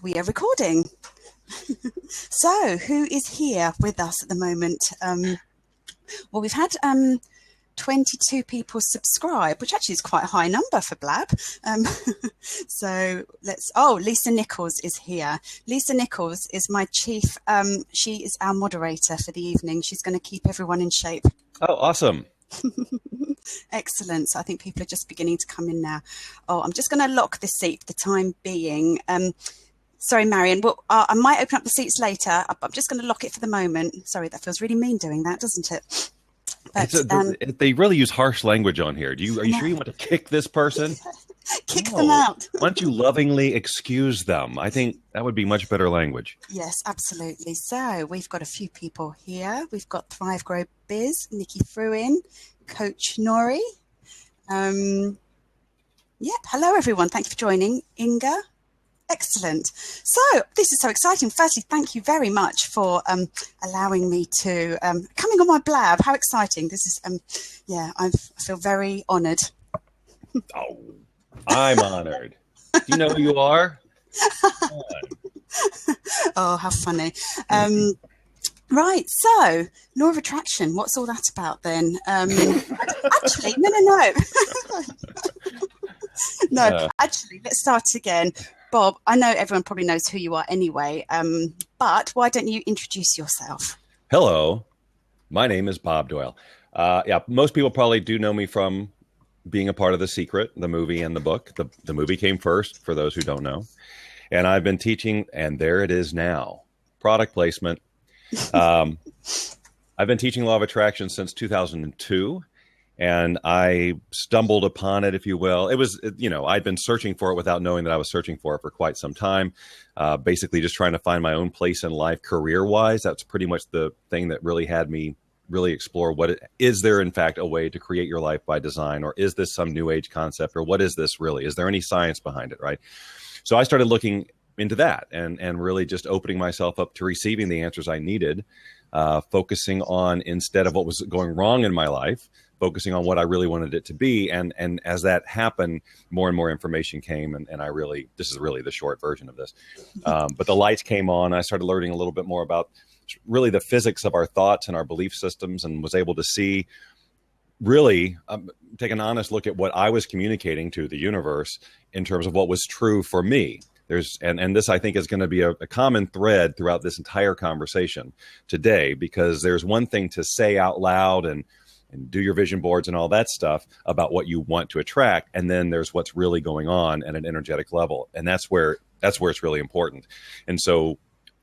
we are recording. So, who is here with us at the moment? Well, we've had 22 people subscribe, which actually is quite a high number for Blab. So Lisa Nichols is here. Lisa Nichols is my chief. She is our moderator for the evening. She's going to keep everyone in shape. Oh, awesome. Excellent. So I think people are just beginning to come in now. Oh, I'm just going to lock the seat for the time being. Sorry, Marion. Well, I might open up the seats later. I'm just going to lock it for the moment. Sorry, that feels really mean doing that, doesn't it? But, they really use harsh language on here. Are you sure you want to kick this person? Kick them out. Why don't you lovingly excuse them? I think that would be much better language. Yes, absolutely. So we've got a few people here. We've got Thrive Grow Biz, Nikki Fruin, Coach Nori. Hello, everyone. Thank you for joining. Inga. Excellent. So this is so exciting. Firstly, thank you very much for allowing me to coming on my blab. How exciting. This is, I feel very honoured. Oh, I'm honoured. Do you know who you are? Oh, how funny. Right, so law of attraction, what's all that about then? Actually, no. No, actually, let's start again. Bob, I know everyone probably knows who you are anyway, but why don't you introduce yourself? Hello, my name is Bob Doyle. Most people probably do know me from being a part of The Secret, the movie and the book. The movie came first, for those who don't know. And I've been teaching, and there it is now, product placement. I've been teaching Law of Attraction since 2002. And I stumbled upon it, if you will. It was, I'd been searching for it without knowing that I was searching for it for quite some time. Basically just trying to find my own place in life career-wise. That's pretty much the thing that really had me really explore is there in fact a way to create your life by design, or is this some new age concept, or what is this really? Is there any science behind it, right? So I started looking into that and really just opening myself up to receiving the answers I needed, focusing on, instead of what was going wrong in my life, focusing on what I really wanted it to be. And as that happened, more and more information came. And this is really the short version of this. But the lights came on. I started learning a little bit more about really the physics of our thoughts and our belief systems, and was able to see, really take an honest look at what I was communicating to the universe in terms of what was true for me. And this, I think, is going to be a common thread throughout this entire conversation today, because there's one thing to say out loud and do your vision boards and all that stuff about what you want to attract. And then there's what's really going on at an energetic level. And that's where it's really important. And so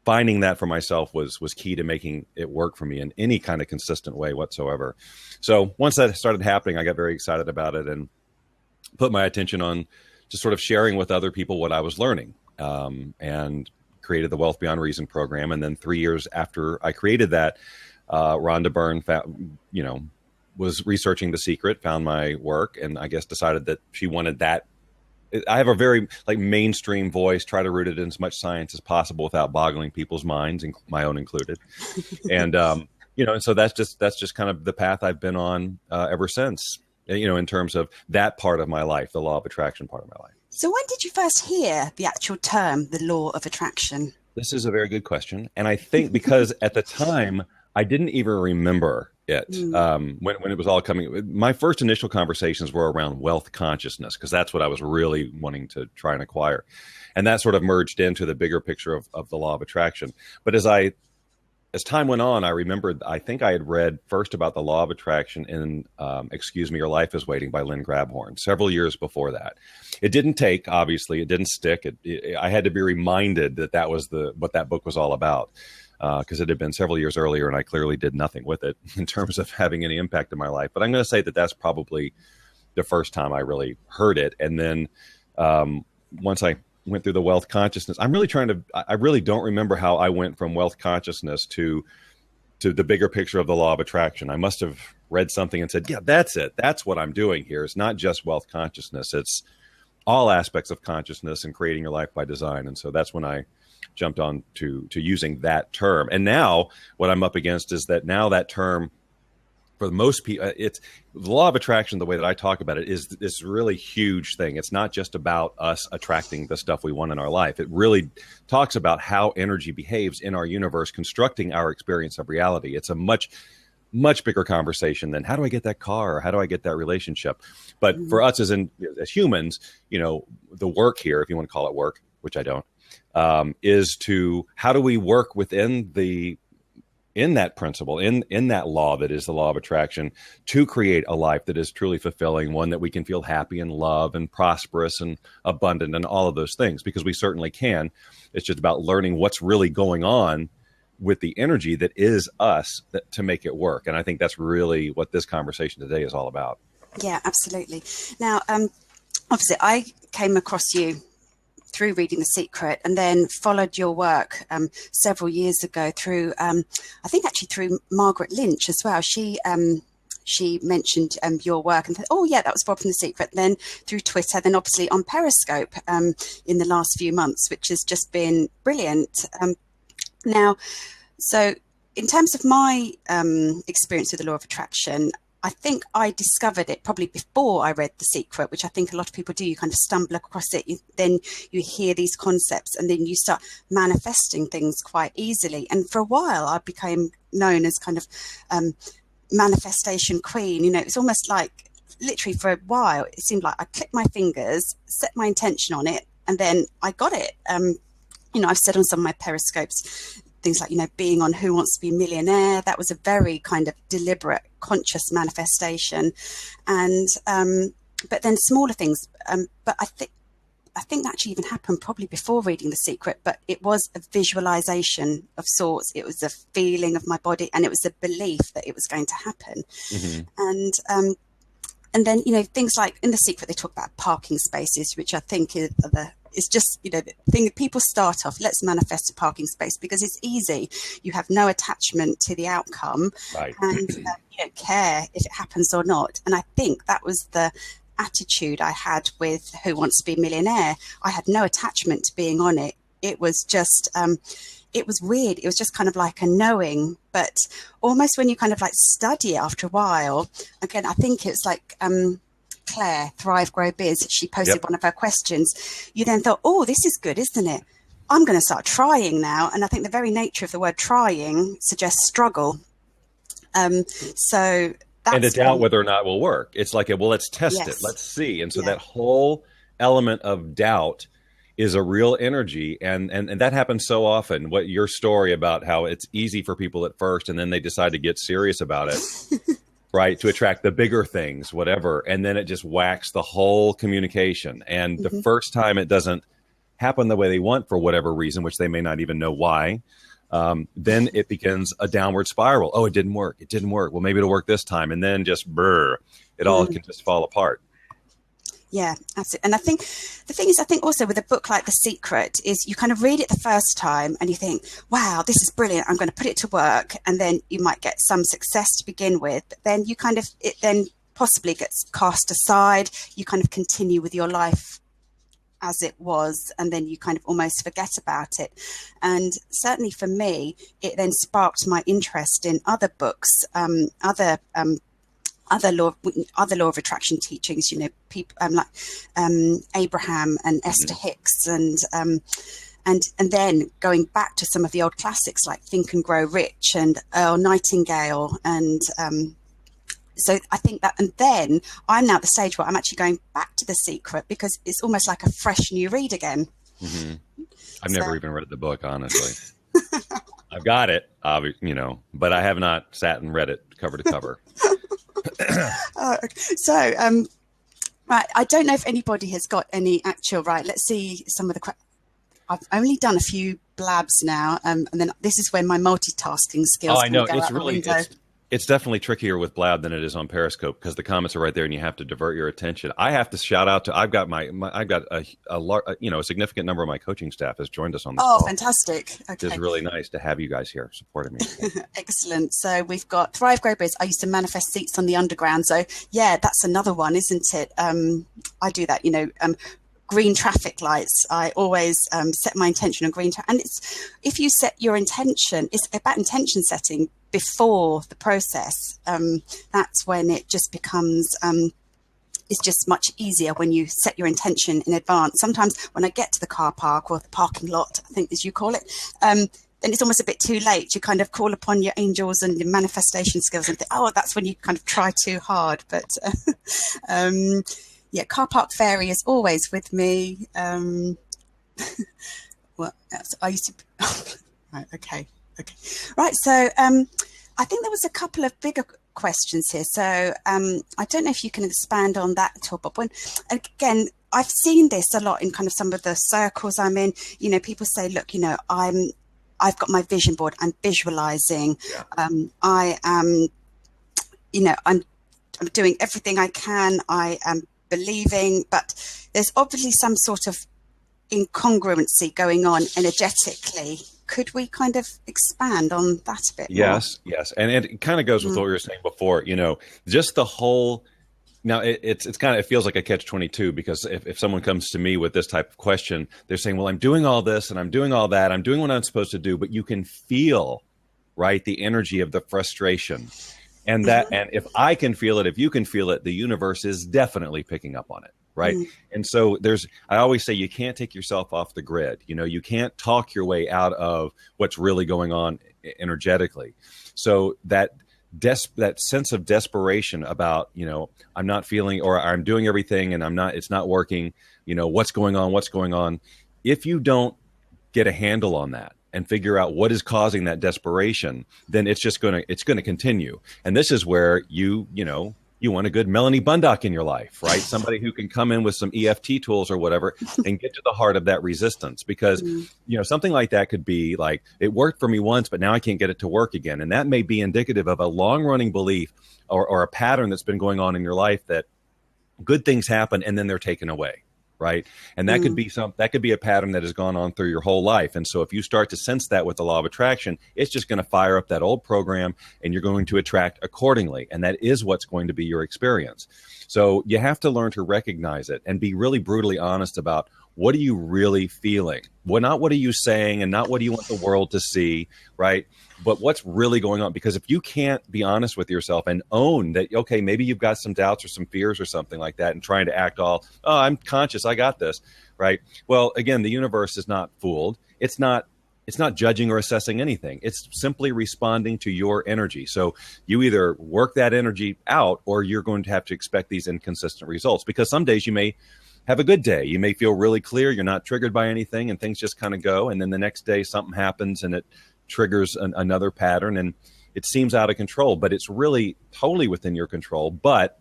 finding that for myself was key to making it work for me in any kind of consistent way whatsoever. So once that started happening, I got very excited about it and put my attention on just sort of sharing with other people what I was learning, and created the Wealth Beyond Reason program. And then 3 years after I created that, Rhonda Byrne was researching The Secret, found my work, and I guess decided that she wanted that. I have a very mainstream voice, try to root it in as much science as possible without boggling people's minds, my own included. And, so that's just kind of the path I've been on ever since, in terms of that part of my life, the law of attraction part of my life. So when did you first hear the actual term, the law of attraction? This is a very good question. And I think because at the time, I didn't even remember it when it was all coming. My first initial conversations were around wealth consciousness, because that's what I was really wanting to try and acquire. And that sort of merged into the bigger picture of the law of attraction. But as time went on, I remembered, I think I had read first about the law of attraction in Excuse Me, Your Life is Waiting by Lynn Grabhorn several years before that. It didn't take, obviously, it didn't stick. I had to be reminded that was what that book was all about. Because it had been several years earlier, and I clearly did nothing with it in terms of having any impact in my life. But I'm going to say that that's probably the first time I really heard it. And then once I went through the wealth consciousness, I really don't remember how I went from wealth consciousness to the bigger picture of the law of attraction. I must have read something and said, yeah, that's it. That's what I'm doing here. It's not just wealth consciousness. It's all aspects of consciousness and creating your life by design. And so that's when I jumped on to using that term. And now what I'm up against is that now that term, for most people, it's the law of attraction. The way that I talk about it is this really huge thing. It's not just about us attracting the stuff we want in our life. It really talks about how energy behaves in our universe, constructing our experience of reality. It's a much bigger conversation than how do I get that car or how do I get that relationship. But for us as humans, the work here, if you want to call it work, which I don't, is to how do we work in that principle, in that law that is the law of attraction, to create a life that is truly fulfilling, one that we can feel happy and love and prosperous and abundant and all of those things, because we certainly can. It's just about learning what's really going on with the energy that is us to make it work. And I think that's really what this conversation today is all about. Yeah, absolutely. Now, obviously, I came across you through reading The Secret, and then followed your work several years ago through, I think actually through Margaret Lynch as well. She mentioned your work and thought, oh yeah, that was Bob from The Secret. Then through Twitter, then obviously on Periscope in the last few months, which has just been brilliant. Now, so in terms of my experience with the law of attraction, I think I discovered it probably before I read The Secret, which I think a lot of people do. You kind of stumble across it, then you hear these concepts, and then you start manifesting things quite easily. And for a while, I became known as kind of manifestation queen. It's almost like literally for a while, it seemed like I clicked my fingers, set my intention on it, and then I got it. I've said on some of my Periscopes, things like, being on Who Wants to Be a Millionaire. That was a very kind of deliberate, conscious manifestation. And, but then smaller things. But I think that actually even happened probably before reading The Secret, but it was a visualization of sorts. It was a feeling of my body, and it was a belief that it was going to happen. Mm-hmm. And then, things like in The Secret, they talk about parking spaces, which I think it's just, the thing that people start off, let's manifest a parking space because it's easy. You have no attachment to the outcome, right? And you don't care if it happens or not. And I think that was the attitude I had with Who Wants to Be a Millionaire. I had no attachment to being on it. It was just, it was weird. It was just kind of like a knowing, but almost when you kind of like study it after a while, again, I think it's like, Claire, Thrive, Grow, Biz, she posted one of her questions. You then thought, oh, this is good, isn't it? I'm going to start trying now. And I think the very nature of the word trying suggests struggle. So that's... And to doubt whether or not it will work. It's like, well, let's test it. Let's see. And so that whole element of doubt is a real energy. And that happens so often. What your story about how it's easy for people at first, and then they decide to get serious about it. Right, to attract the bigger things, whatever. And then it just whacks the whole communication. And the first time it doesn't happen the way they want for whatever reason, which they may not even know why, then it begins a downward spiral. Oh, it didn't work. It didn't work. Well, maybe it'll work this time. And then just it all can just fall apart. Yeah, absolutely. And I think the thing is, I think also with a book like The Secret is you kind of read it the first time and you think, wow, this is brilliant. I'm going to put it to work. And then you might get some success to begin with. But then you kind of, it then possibly gets cast aside. You kind of continue with your life as it was, and then you kind of almost forget about it. And certainly for me, it then sparked my interest in other books, other law of attraction teachings, people like Abraham and Esther Hicks, and then going back to some of the old classics like Think and Grow Rich and Earl Nightingale, and so I think that, and then I'm now at the stage where I'm actually going back to The Secret because it's almost like a fresh new read again. I've never even read the book, honestly. I've got it, but I have not sat and read it cover to cover. Right, I don't know if anybody has got any actual, right, let's see some of the I've only done a few blabs now, and then this is when my multitasking skills I know, it's really it's definitely trickier with Blab than it is on Periscope because the comments are right there and you have to divert your attention. I have to shout out to, I've got a significant number of my coaching staff has joined us on this call. Oh, fantastic. Okay. It's really nice to have you guys here supporting me. Excellent. So we've got Thrive, Grow, Biz. I used to manifest seats on the underground. So yeah, that's another one, isn't it? I do that, green traffic lights. I always set my intention on green. And if you set your intention, it's about intention setting before the process. That's when it just becomes, it's just much easier when you set your intention in advance. Sometimes when I get to the car park or the parking lot, I think as you call it, then it's almost a bit too late. You kind of call upon your angels and your manifestation skills and think, oh, that's when you kind of try too hard. But yeah, car park fairy is always with me. What else? I used to. Right, okay. Right. So I think there was a couple of bigger questions here. So I don't know if you can expand on that at all. But again, I've seen this a lot in kind of some of the circles I'm in. You know, people say, look, you know, I've got my vision board. I'm visualizing. Yeah. I am, you know, I'm doing everything I can. I am believing, but there's obviously some sort of incongruency going on energetically. Could we kind of expand on that a bit more? Yes. And it kind of goes with what we were saying before, you know, just the whole. Now, it's kind of, it feels like a catch-22 because if someone comes to me with this type of question, they're saying, well, I'm doing all this and I'm doing all that. I'm doing what I'm supposed to do, but you can feel, right, the energy of the frustration. And that, and if I can feel it, if you can feel it, the universe is definitely picking up on it, right? And so I always say you can't take yourself off the grid. You know, you can't talk your way out of what's really going on energetically. So that sense of desperation about, you know, I'm not feeling, or I'm doing everything and it's not working, you know, what's going on. If you don't get a handle on that and figure out what is causing that desperation, then it's going to continue. And this is where you want a good Melanie Bundock in your life, right? Somebody who can come in with some EFT tools or whatever and get to the heart of that resistance, because, you know, something like that could be like, it worked for me once, but now I can't get it to work again. And that may be indicative of a long running belief or a pattern that's been going on in your life that good things happen and then they're taken away. Right. And that could be a pattern that has gone on through your whole life. And so if you start to sense that with the law of attraction, it's just going to fire up that old program and you're going to attract accordingly. And that is what's going to be your experience. So you have to learn to recognize it and be really brutally honest about, what are you really feeling? Well, not what are you saying and not what do you want the world to see, right? But what's really going on? Because if you can't be honest with yourself and own that, okay, maybe you've got some doubts or some fears or something like that and trying to act all, oh, I'm conscious, I got this, right? Well, again, the universe is not fooled. It's not judging or assessing anything. It's simply responding to your energy. So you either work that energy out or you're going to have to expect these inconsistent results, because some days you may have a good day. You may feel really clear. You're not triggered by anything and things just kind of go. And then the next day something happens and it triggers another pattern and it seems out of control, but it's really totally within your control. But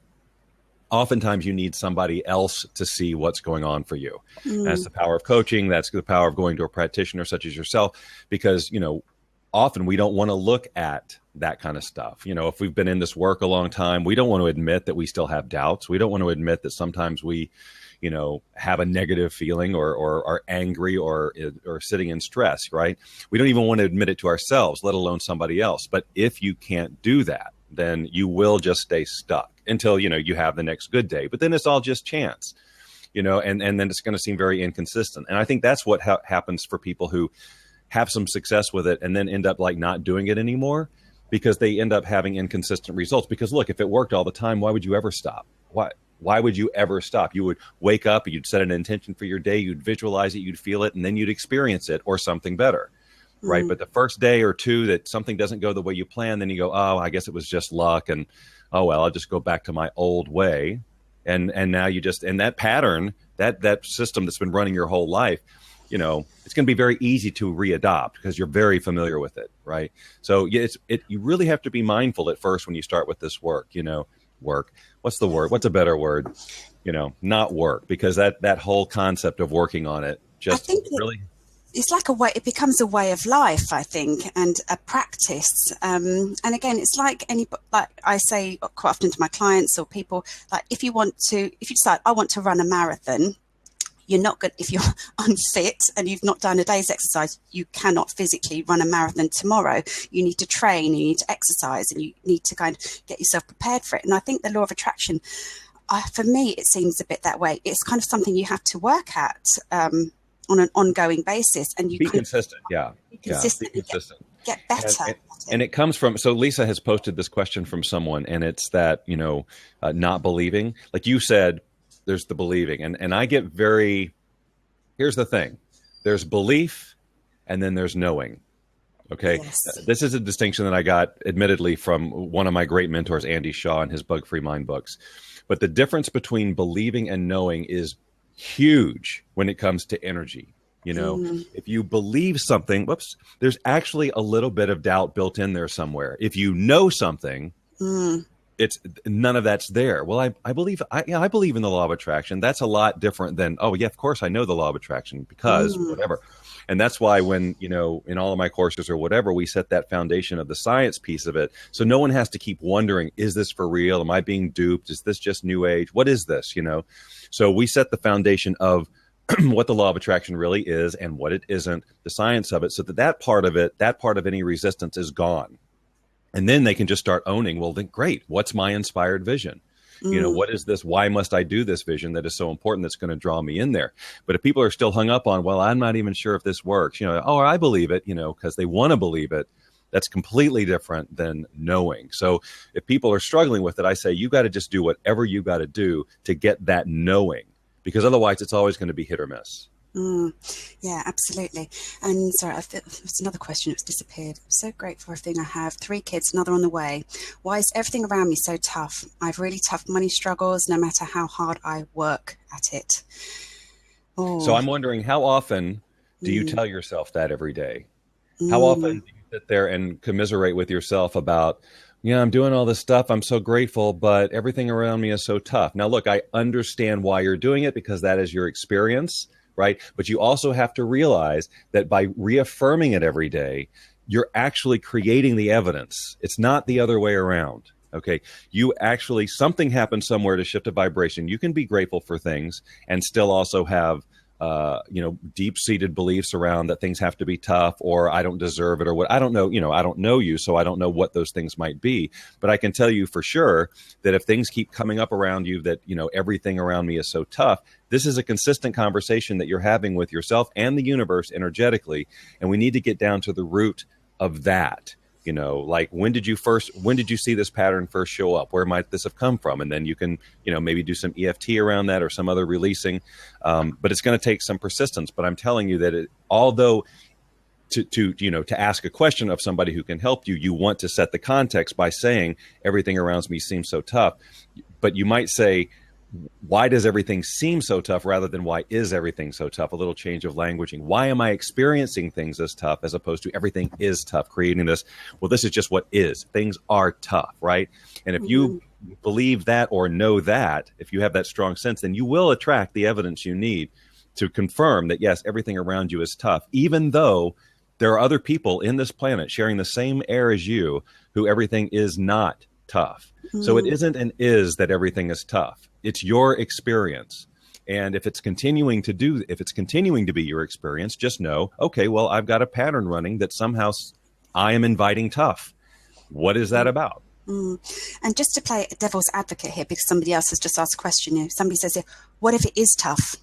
oftentimes you need somebody else to see what's going on for you. That's the power of coaching. That's the power of going to a practitioner such as yourself, because, you know, often we don't want to look at that kind of stuff. You know, if we've been in this work a long time, we don't want to admit that we still have doubts. We don't want to admit that sometimes we, you know, have a negative feeling or are angry or sitting in stress, right? We don't even want to admit it to ourselves, let alone somebody else. But if you can't do that, then you will just stay stuck until, you know, you have the next good day. But then it's all just chance, you know, and then it's going to seem very inconsistent. And I think that's what happens for people who have some success with it and then end up like not doing it anymore, because they end up having inconsistent results. Because look, if it worked all the time, why would you ever stop? Why would you ever stop? You would wake up, you'd set an intention for your day, you'd visualize it, you'd feel it, and then you'd experience it or something better, right? But the first day or two that something doesn't go the way you plan, then you go, oh, I guess it was just luck, and oh, well, I'll just go back to my old way. And now you just, and that pattern, that system that's been running your whole life, you know, it's going to be very easy to readopt because you're very familiar with it, right? So yeah, you really have to be mindful at first when you start with this work, you know. What's the word? What's a better word? You know, not work, because that whole concept of working on it just really. It's like it becomes a way of life, I think, and a practice. And again, it's like I say quite often to my clients or people, like if you decide I want to run a marathon, you're not good. If you're unfit and you've not done a day's exercise, you cannot physically run a marathon tomorrow. You need to train, you need to exercise, and you need to kind of get yourself prepared for it. And I think the law of attraction, For me, it seems a bit that way. It's kind of something you have to work at on an ongoing basis, and you be consistent. Be consistent. Be consistent. Get better. And it comes from, so Lisa has posted this question from someone, and it's that, not believing. Like you said, there's the believing. And I get here's the thing. There's belief, and then there's knowing. Okay. Yes. This is a distinction that I got admittedly from one of my great mentors, Andy Shaw, in his Bug Free Mind books. But the difference between believing and knowing is huge when it comes to energy. If you believe something, there's actually a little bit of doubt built in there somewhere. If you know something, it's none of that's there. Well, I believe in the law of attraction. That's a lot different than, oh yeah, of course I know the law of attraction because whatever. And that's why when, in all of my courses or whatever, we set that foundation of the science piece of it. So no one has to keep wondering, is this for real? Am I being duped? Is this just new age? What is this? So we set the foundation of what the law of attraction really is and what it isn't, the science of it, so that part of any resistance is gone. And then they can just start owning, well, then great. What's my inspired vision? What is this? Why must I do this vision that is so important that's going to draw me in there? But if people are still hung up on, well, I'm not even sure if this works, I believe it, because they want to believe it, that's completely different than knowing. So if people are struggling with it, I say, you got to just do whatever you got to do to get that knowing, because otherwise it's always going to be hit or miss. Yeah, absolutely. And sorry, there's another question that's disappeared. I'm so grateful for everything I have. 3 kids, another on the way. Why is everything around me so tough? I have really tough money struggles, no matter how hard I work at it. So I'm wondering, how often do you tell yourself that every day? How often do you sit there and commiserate with yourself about, I'm doing all this stuff, I'm so grateful, but everything around me is so tough. Now, look, I understand why you're doing it, because that is your experience. Right. But you also have to realize that by reaffirming it every day, you're actually creating the evidence. It's not the other way around. OK, something happened somewhere to shift a vibration. You can be grateful for things and still also have, deep-seated beliefs around that things have to be tough, or I don't deserve it, or what. I don't know. I don't know you, so I don't know what those things might be. But I can tell you for sure that if things keep coming up around you, that, everything around me is so tough, this is a consistent conversation that you're having with yourself and the universe energetically. And we need to get down to the root of that. Like, when did you see this pattern first show up? Where might this have come from? And then you can, maybe do some EFT around that or some other releasing. But it's going to take some persistence. But I'm telling you that although to ask a question of somebody who can help you, you want to set the context by saying everything around me seems so tough. But you might say, why does everything seem so tough, rather than why is everything so tough? A little change of languaging. Why am I experiencing things as tough, as opposed to everything is tough? Creating this, well, this is just what is. Things are tough, right? And if you believe that or know that, if you have that strong sense, then you will attract the evidence you need to confirm that, yes, everything around you is tough, even though there are other people in this planet sharing the same air as you who everything is not tough. So it isn't and is that everything is tough. It's your experience. And if it's continuing to be your experience, just know, okay, well, I've got a pattern running that somehow I am inviting tough. What is that about? And just to play devil's advocate here, because somebody else has just asked a question, somebody says, what if it is tough?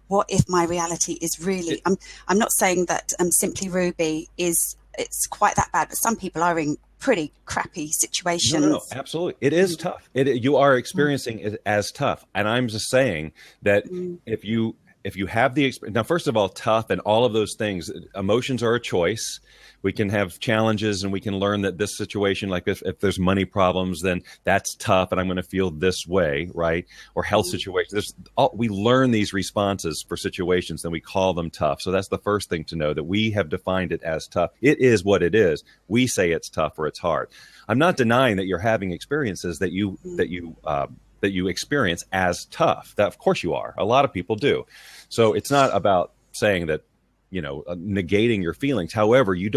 What if my reality is really, I'm not saying that Simply Ruby it's quite that bad, but some people are in pretty crappy situations. No, absolutely. It is tough. You are experiencing it as tough. And I'm just saying that if you have the experience, now, first of all, tough and all of those things, emotions are a choice. We can have challenges and we can learn that this situation, like if there's money problems, then that's tough and I'm going to feel this way, right? Or health situations. We learn these responses for situations, then we call them tough. So that's the first thing to know, that we have defined it as tough. It is what it is. We say it's tough or it's hard. I'm not denying that you're having experiences that you experience as tough. That, of course you are. A lot of people do. So it's not about saying that, negating your feelings. However, you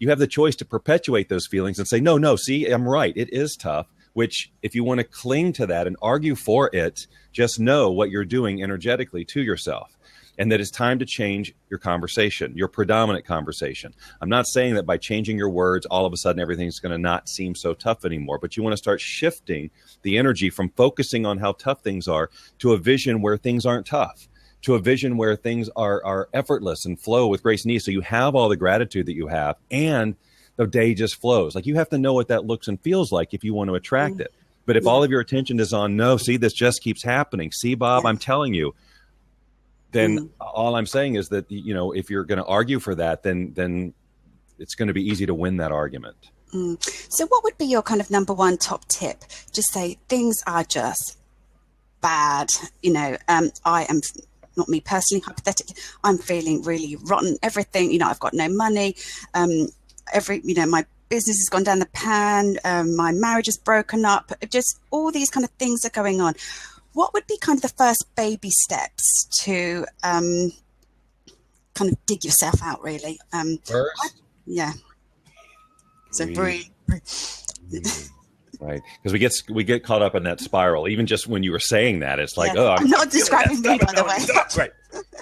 have the choice to perpetuate those feelings and say, no, see, I'm right. It is tough, which if you want to cling to that and argue for it, just know what you're doing energetically to yourself. and that it's time to change your conversation, your predominant conversation. I'm not saying that by changing your words, all of a sudden everything's going to not seem so tough anymore, but you want to start shifting the energy from focusing on how tough things are to a vision where things aren't tough, to a vision where things are effortless and flow with grace and ease. So you have all the gratitude that you have, and the day just flows. Like, you have to know what that looks and feels like if you want to attract it. But if all of your attention is on, no, see, this just keeps happening. See, Bob, I'm telling you, then all I'm saying is that, you know, if you're going to argue for that, then it's going to be easy to win that argument. So what would be your kind of number one top tip? Just say things are just bad. You know, I am, not me personally, hypothetically, I'm feeling really rotten. Everything, you know, I've got no money. My business has gone down the pan. My marriage is broken up. Just all these kind of things are going on. What would be kind of the first baby steps to kind of dig yourself out, really? First? So breathe. Right, because we get caught up in that spiral. Even just when you were saying that, it's like, I'm not describing me, by the way. Right.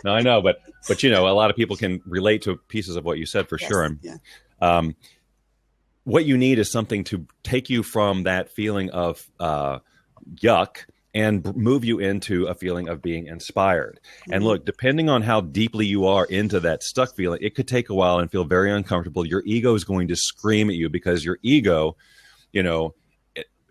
No, I know, but you know, a lot of people can relate to pieces of what you said for sure. What you need is something to take you from that feeling of yuck and move you into a feeling of being inspired. And look, depending on how deeply you are into that stuck feeling, it could take a while and feel very uncomfortable. Your ego is going to scream at you because your ego, you know,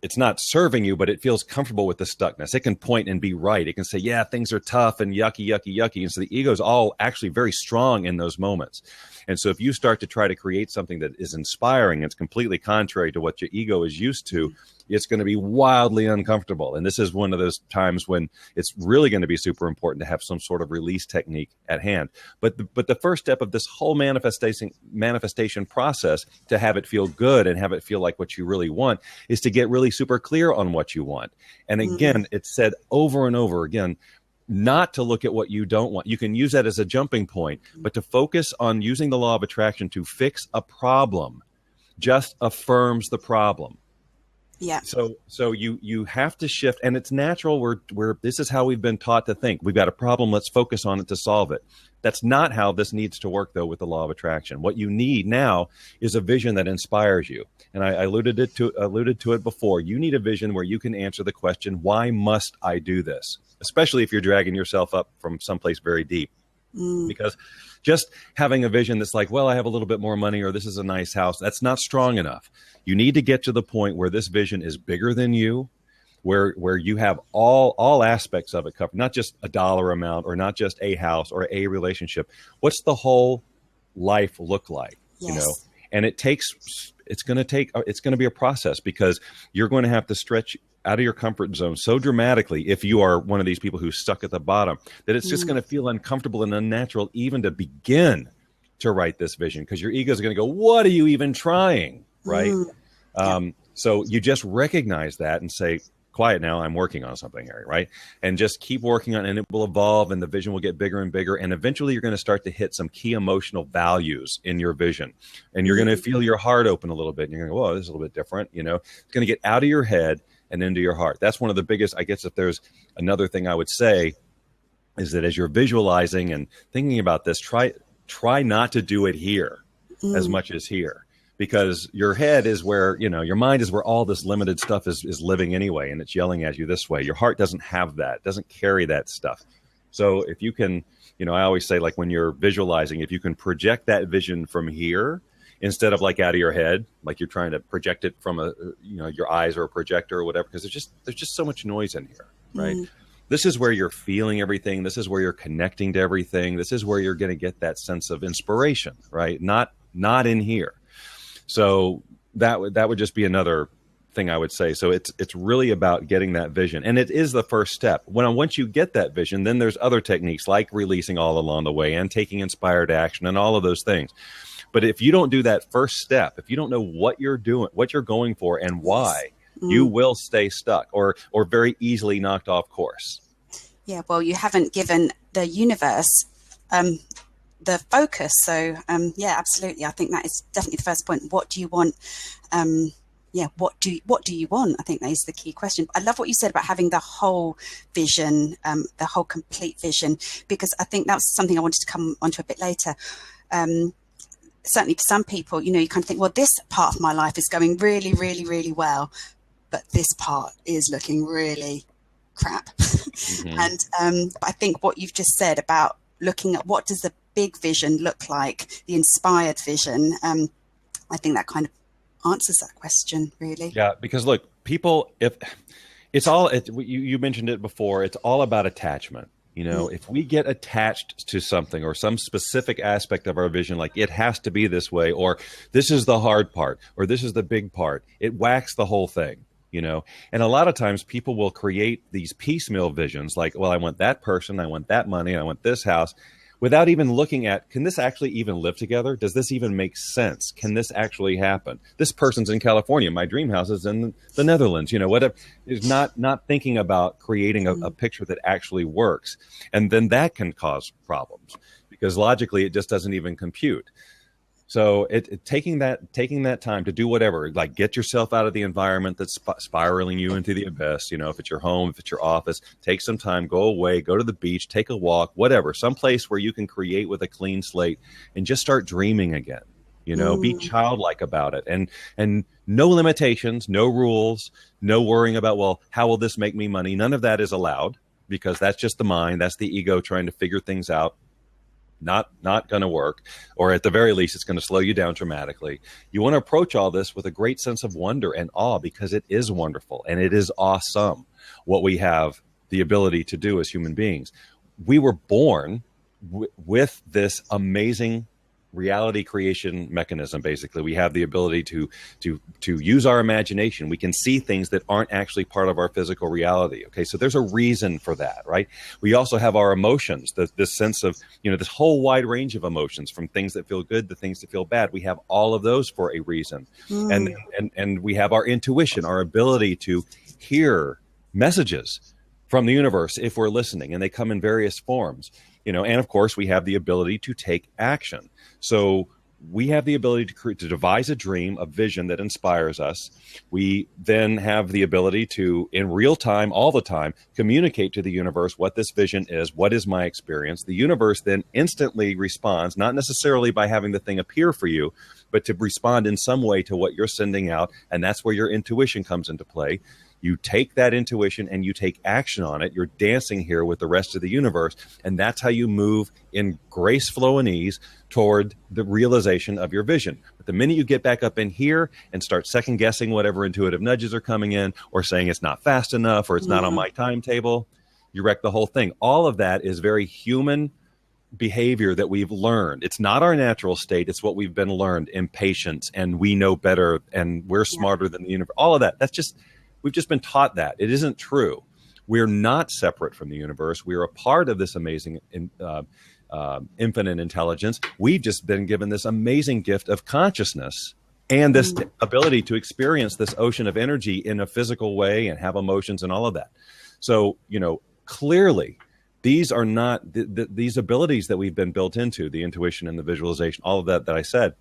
it's not serving you, but it feels comfortable with the stuckness. It can point and be right. It can say, yeah, things are tough and yucky, yucky, yucky. And so the ego is all actually very strong in those moments. And so if you start to try to create something that is inspiring, it's completely contrary to what your ego is used to, it's going to be wildly uncomfortable. And this is one of those times when it's really going to be super important to have some sort of release technique at hand. But the first step of this whole manifestation process, to have it feel good and have it feel like what you really want, is to get really super clear on what you want. And again, it's said over and over again, not to look at what you don't want. You can use that as a jumping point, but to focus on using the law of attraction to fix a problem just affirms the problem. Yeah. So you have to shift, and it's natural. We're this is how we've been taught to think. We've got a problem. Let's focus on it to solve it. That's not how this needs to work, though, with the law of attraction. What you need now is a vision that inspires you. And I alluded to it before. You need a vision where you can answer the question, why must I do this? Especially if you're dragging yourself up from someplace very deep. Because just having a vision that's like, well, I have a little bit more money, or this is a nice house, that's not strong enough. You need to get to the point where this vision is bigger than you, where you have all aspects of it covered, not just a dollar amount or not just a house or a relationship. What's the whole life look like? Yes. You know, and it's going to be a process, because you're going to have to stretch out of your comfort zone so dramatically, if you are one of these people who's stuck at the bottom, that it's just going to feel uncomfortable and unnatural even to begin to write this vision, because your ego is going to go, what are you even trying? Right. So you just recognize that and say, quiet now, I'm working on something here, right? And just keep working on it, and it will evolve, and the vision will get bigger and bigger. And eventually you're going to start to hit some key emotional values in your vision, and you're going to feel your heart open a little bit. And you're going to go, whoa, this is a little bit different. You know, it's going to get out of your head and into your heart. That's one of the biggest, I guess, if there's another thing I would say, is that as you're visualizing and thinking about this, try not to do it here as much as here, because your head is where, you know, your mind is where all this limited stuff is living anyway, and it's yelling at you this way. Your heart doesn't have that, doesn't carry that stuff. So if you can, you know, I always say, like, when you're visualizing, if you can project that vision from here, instead of like out of your head, like you're trying to project it from your eyes or a projector or whatever, because there's just so much noise in here, right? This is where you're feeling everything. This is where you're connecting to everything. This is where you're going to get that sense of inspiration, right? Not in here. So that would just be another thing I would say. So it's really about getting that vision, and it is the first step. Once you get that vision, then there's other techniques like releasing all along the way and taking inspired action and all of those things. But if you don't do that first step, if you don't know what you're doing, what you're going for, and why, you will stay stuck or very easily knocked off course. Yeah, well, you haven't given the universe the focus. So, yeah, absolutely. I think that is definitely the first point. What do you want yeah, what do you want? I think that is the key question. I love what you said about having the whole vision, the whole complete vision, because I think that's something I wanted to come onto a bit later. Certainly for some people, you kind of think, well, this part of my life is going really, really, really well, but this part is looking really crap. And but I think what you've just said about looking at what does the big vision look like, the inspired vision, I think that kind of answers that question, really. Yeah, because look, people, if it's all, you mentioned it before, it's all about attachment. If we get attached to something or some specific aspect of our vision, like it has to be this way, or this is the hard part, or this is the big part, it whacks the whole thing. And a lot of times people will create these piecemeal visions like, well, I want that person, I want that money, I want this house, without even looking at, can this actually even live together? Does this even make sense? Can this actually happen? This person's in California. My dream house is in the Netherlands. Whatever. Is not thinking about creating a picture that actually works. And then that can cause problems because logically it just doesn't even compute. So taking that time to do whatever, like get yourself out of the environment that's spiraling you into the abyss. If it's your home, if it's your office, take some time, go away, go to the beach, take a walk, whatever, someplace where you can create with a clean slate and just start dreaming again. Be childlike about it and no limitations, no rules, no worrying about, well, how will this make me money? None of that is allowed because that's just the mind. That's the ego trying to figure things out. Not going to work, or at the very least, it's going to slow you down dramatically. You want to approach all this with a great sense of wonder and awe because it is wonderful and it is awesome what we have the ability to do as human beings. We were born with this amazing reality creation mechanism. Basically, we have the ability to use our imagination. We can see things that aren't actually part of our physical reality. Okay, so there's a reason for that, right? We also have our emotions, this sense of this whole wide range of emotions, from things that feel good to things that feel bad. We have all of those for a reason, and we have our intuition, our ability to hear messages from the universe if we're listening, and they come in various forms. And of course, we have the ability to take action. So we have the ability to devise a dream, a vision that inspires us. We then have the ability to, in real time, all the time, communicate to the universe what this vision is, what is my experience. The universe then instantly responds, not necessarily by having the thing appear for you, but to respond in some way to what you're sending out. And that's where your intuition comes into play. You take that intuition and you take action on it. You're dancing here with the rest of the universe. And that's how you move in grace, flow, and ease toward the realization of your vision. But the minute you get back up in here and start second guessing whatever intuitive nudges are coming in, or saying it's not fast enough, or it's not on my timetable, you wreck the whole thing. All of that is very human behavior that we've learned. It's not our natural state. It's what we've been learned, impatience, and we know better, and we're smarter than the universe. All of that. We've just been taught that. It isn't true. We're not separate from the universe. We're a part of this amazing infinite intelligence. We've just been given this amazing gift of consciousness and this ability to experience this ocean of energy in a physical way and have emotions and all of that. So, clearly, these are not these abilities that we've been built into, the intuition and the visualization, all of that I said.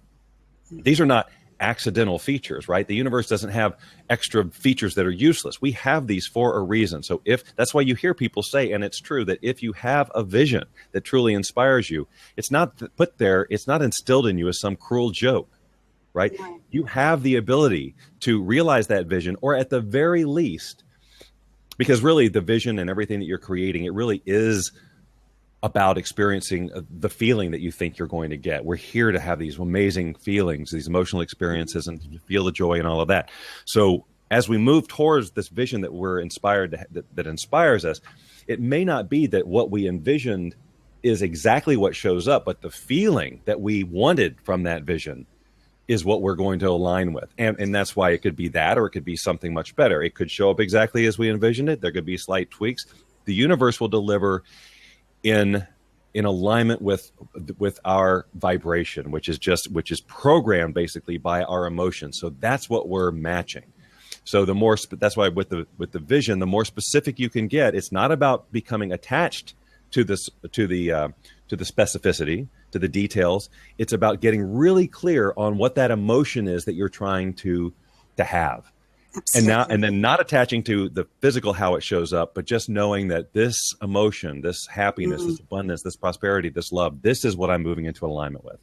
These are not accidental features, right? The universe doesn't have extra features that are useless. We have these for a reason. So that's why you hear people say, and it's true, that if you have a vision that truly inspires you, it's not put there, it's not instilled in you as some cruel joke, right? You have the ability to realize that vision, or at the very least, because really the vision and everything that you're creating, it really is about experiencing the feeling that you think you're going to get. We're here to have these amazing feelings, these emotional experiences, and to feel the joy and all of that. So as we move towards this vision that we're inspired that inspires us, it may not be that what we envisioned is exactly what shows up, but the feeling that we wanted from that vision is what we're going to align with. And that's why it could be that, or it could be something much better. It could show up exactly as we envisioned it. There could be slight tweaks. The universe will deliver in alignment with our vibration, which is programmed basically by our emotions. So that's what we're matching. So that's why with the vision, the more specific you can get, it's not about becoming attached to the specificity, to the details. It's about getting really clear on what that emotion is that you're trying to to have. Absolutely. And then not attaching to the physical, how it shows up, but just knowing that this emotion, this happiness, this abundance, this prosperity, this love, this is what I'm moving into alignment with.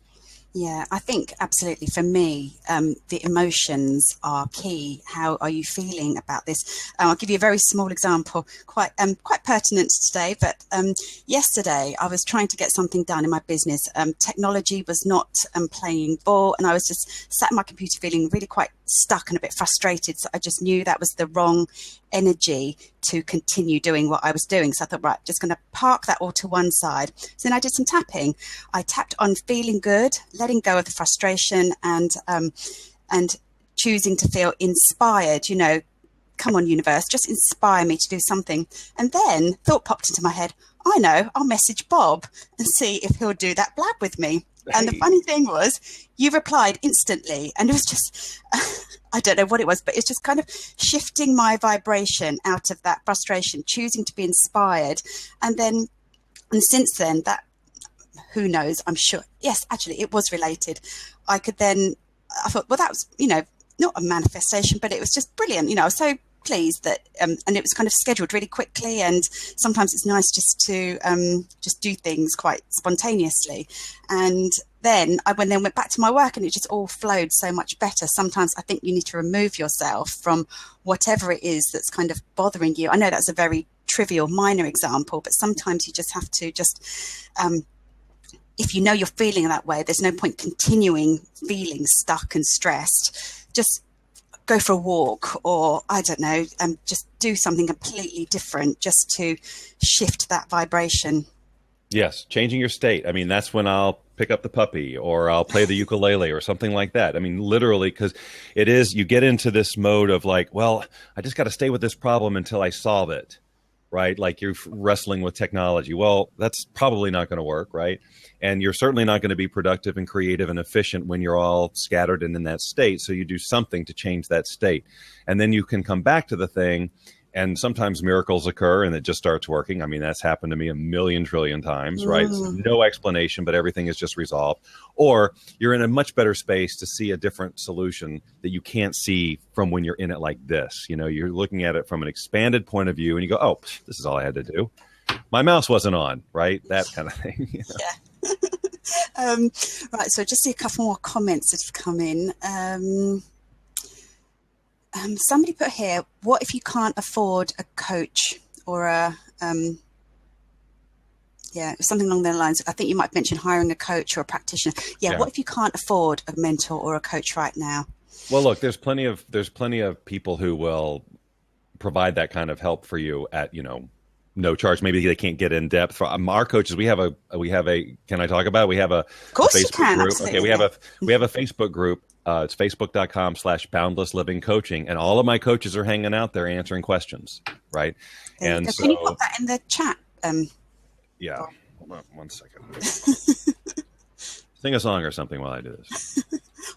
Yeah, I think absolutely. For me, the emotions are key. How are you feeling about this? I'll give you a very small example, quite pertinent today. But yesterday, I was trying to get something done in my business. Technology was not playing ball, and I was just sat at my computer feeling really quite stuck and a bit frustrated. So I just knew that was the wrong energy to continue doing what I was doing. So I thought, right, just going to park that all to one side. So then I did some tapping. I tapped on feeling good, letting go of the frustration, and choosing to feel inspired. You know, come on, universe, just inspire me to do something. And then thought popped into my head, I know, I'll message Bob and see if he'll do that blab with me. And the funny thing was, you replied instantly, and it was just, I don't know what it was, but it's just kind of shifting my vibration out of that frustration, choosing to be inspired. And since then, that, who knows, I'm sure, yes, actually, it was related. I thought, well, that was, not a manifestation, but it was just brilliant. I was so pleased that, and it was kind of scheduled really quickly. And sometimes it's nice just to just do things quite spontaneously. And then I went back to my work, and it just all flowed so much better. Sometimes I think you need to remove yourself from whatever it is that's kind of bothering you. I know that's a very trivial, minor example, but sometimes you just have to if you know you're feeling that way, there's no point continuing feeling stuck and stressed. Just go for a walk, or I don't know, just do something completely different just to shift that vibration. Yes, changing your state. I mean, that's when I'll pick up the puppy, or I'll play the ukulele or something like that. I mean, literally, because you get into this mode of like, well, I just got to stay with this problem until I solve it, right? Like you're wrestling with technology. Well, that's probably not going to work, right? And you're certainly not going to be productive and creative and efficient when you're all scattered and in that state. So you do something to change that state. And then you can come back to the thing, and sometimes miracles occur and it just starts working. I mean, that's happened to me a million trillion times, right? So no explanation, but everything is just resolved. Or you're in a much better space to see a different solution that you can't see from when you're in it like this. You're looking at it from an expanded point of view, and you go, oh, this is all I had to do. My mouse wasn't on, right? That kind of thing. Yeah. Right. So just see a couple more comments that have come in. Somebody put here, what if you can't afford a coach or something along those lines. I think you might mention hiring a coach or a practitioner. Yeah. What if you can't afford a mentor or a coach right now? Well, look, there's plenty of people who will provide that kind of help for you at, no charge. Maybe they can't get in depth. Our coaches, we have a. Can I talk about it? We have of course Facebook you can. group. Absolutely. Okay, we have a Facebook group. It's facebook.com/boundlesslivingcoaching, and all of my coaches are hanging out there answering questions, right? And so, can you put that in the chat? Yeah, hold on 1 second. Sing a song or something while I do this.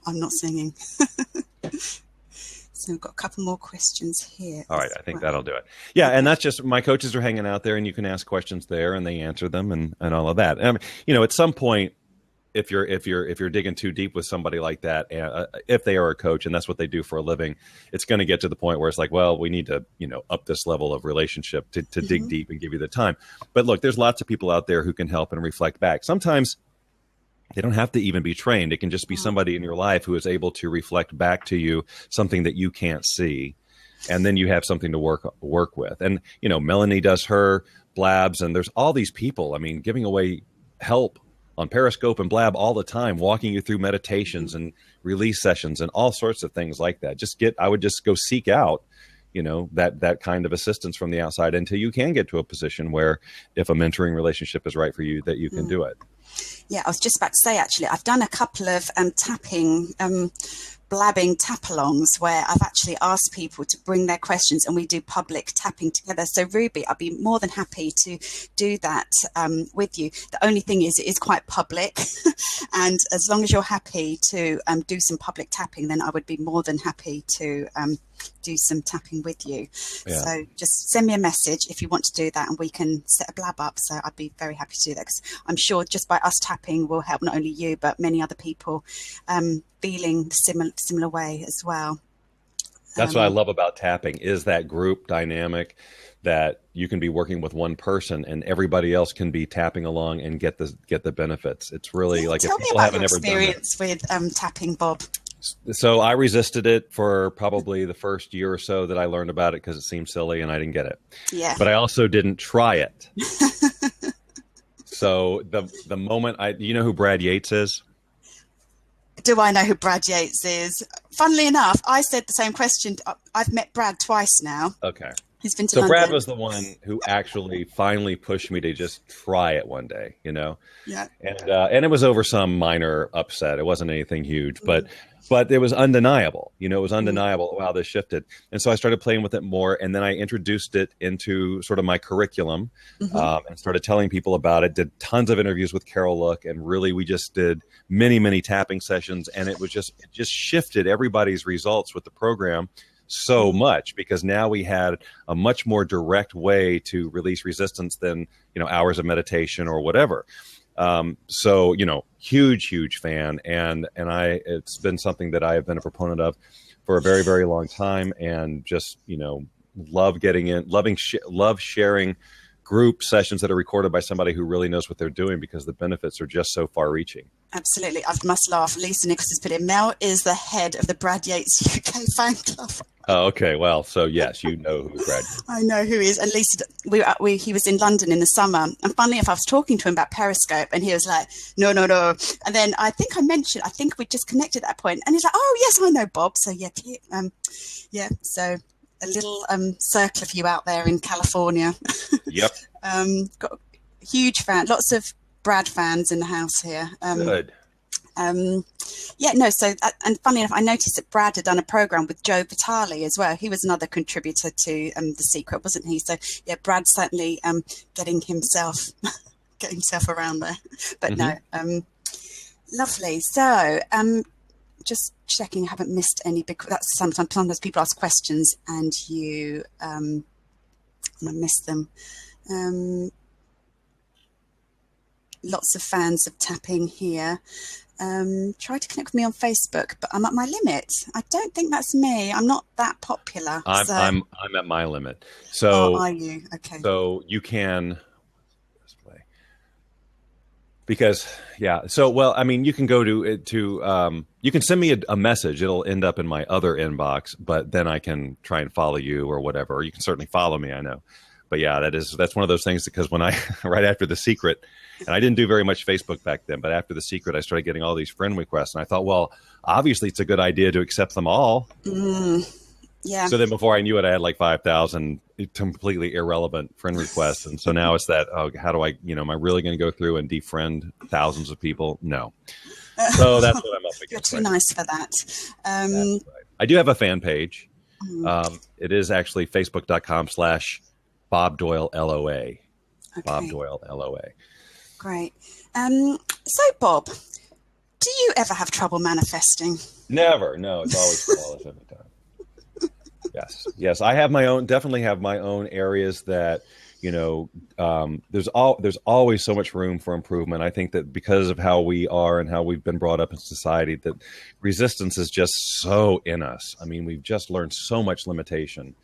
I'm not singing. So we've got a couple more questions here. All right, I think that'll do it. Yeah, and that's just my coaches are hanging out there, and you can ask questions there, and they answer them, and all of that. At some point, if you're digging too deep with somebody like that, if they are a coach and that's what they do for a living, it's going to get to the point where it's like, well, we need to up this level of relationship to dig deep and give you the time. But look, there's lots of people out there who can help and reflect back. Sometimes they don't have to even be trained. It can just be somebody in your life who is able to reflect back to you something that you can't see. And then you have something to work with. And, Melanie does her blabs, and there's all these people, giving away help on Periscope and Blab all the time, walking you through meditations and release sessions and all sorts of things like that. I would just go seek out, that kind of assistance from the outside until you can get to a position where if a mentoring relationship is right for you, that you can do it. Yeah, I was just about to say, actually, I've done a couple of blabbing tap-alongs where I've actually asked people to bring their questions and we do public tapping together. So Ruby, I'd be more than happy to do that with you. The only thing is it is quite public and as long as you're happy to do some public tapping, then I would be more than happy to do some tapping with you. Yeah. So just send me a message if you want to do that and we can set a blab up. So I'd be very happy to do that because I'm sure just by us tapping will help not only you but many other people feeling the similar way as well. That's what I love about tapping is that group dynamic that you can be working with one person and everybody else can be tapping along and get the benefits. It's really like tell if me people about haven't your ever done that. experience with tapping, Bob. So I resisted it for probably the first year or so that I learned about it because it seemed silly and I didn't get it. Yeah. But I also didn't try it. So the moment you know who Brad Yates is? Do I know who Brad Yates is? Funnily enough, I said the same question. I've met Brad twice now. Okay. He's been to So London. Brad was the one who actually finally pushed me to just try it one day, you know? Yeah. And it was over some minor upset. It wasn't anything huge, but it was undeniable. You know, it was undeniable how this shifted. And so I started playing with it more. And then I introduced it into sort of my curriculum and started telling people about it, did tons of interviews with Carol Look. And really, we just did many, many tapping sessions. And it just shifted everybody's results with the program so much because now we had a much more direct way to release resistance than, you know, hours of meditation or whatever. So, you know, huge fan. And it's been something that I have been a proponent of for a very, very long time and just, you know, love getting in, love sharing group sessions that are recorded by somebody who really knows what they're doing because the benefits are just so far reaching. Absolutely. I must laugh. Lisa Nichols has put in, Mel is the head of the Brad Yates UK fan club. Oh, okay. Well, so yes, you know who Brad is. I know who he is. And Lisa, he was in London in the summer. And funnily enough, I was talking to him about Periscope and he was like, no. And then I think we just connected at that point. And he's like, oh, yes, I know Bob. So so a little circle of you out there in California. Yep. Got a huge fan, lots of Brad fans in the house here. Good. And funny enough, I noticed that Brad had done a program with Joe Vitale as well. He was another contributor to The Secret, wasn't he? So yeah, Brad's certainly getting himself around there. But no, lovely. So just checking, I haven't missed any big. That's sometimes people ask questions and you miss them. Lots of fans of tapping here. Try to connect with me on Facebook, but I'm at my limit. I don't think that's me. I'm not that popular. I'm at my limit. So are you? Okay. So you can display because So I mean, you can go to you can send me a message. It'll end up in my other inbox, but then I can try and follow you or whatever. Or you can certainly follow me. I know. But yeah, that's one of those things because when right after The Secret, and I didn't do very much Facebook back then, but after The Secret, I started getting all these friend requests. And I thought, well, obviously it's a good idea to accept them all. Yeah. So then before I knew it, I had like 5,000 completely irrelevant friend requests. And so now it's that, how do I, am I really going to go through and defriend thousands of people? No. So that's what I'm up against. You're too nice for that. Right. I do have a fan page. It is actually facebook.com/Bob Doyle LOA. Okay. Bob Doyle LOA. Great. So, Bob, do you ever have trouble manifesting? Never. No, it's always flawless every time. Yes. I have definitely have my own areas that, there's always so much room for improvement. I think that because of how we are and how we've been brought up in society, that resistance is just so in us. I mean, we've just learned so much limitation.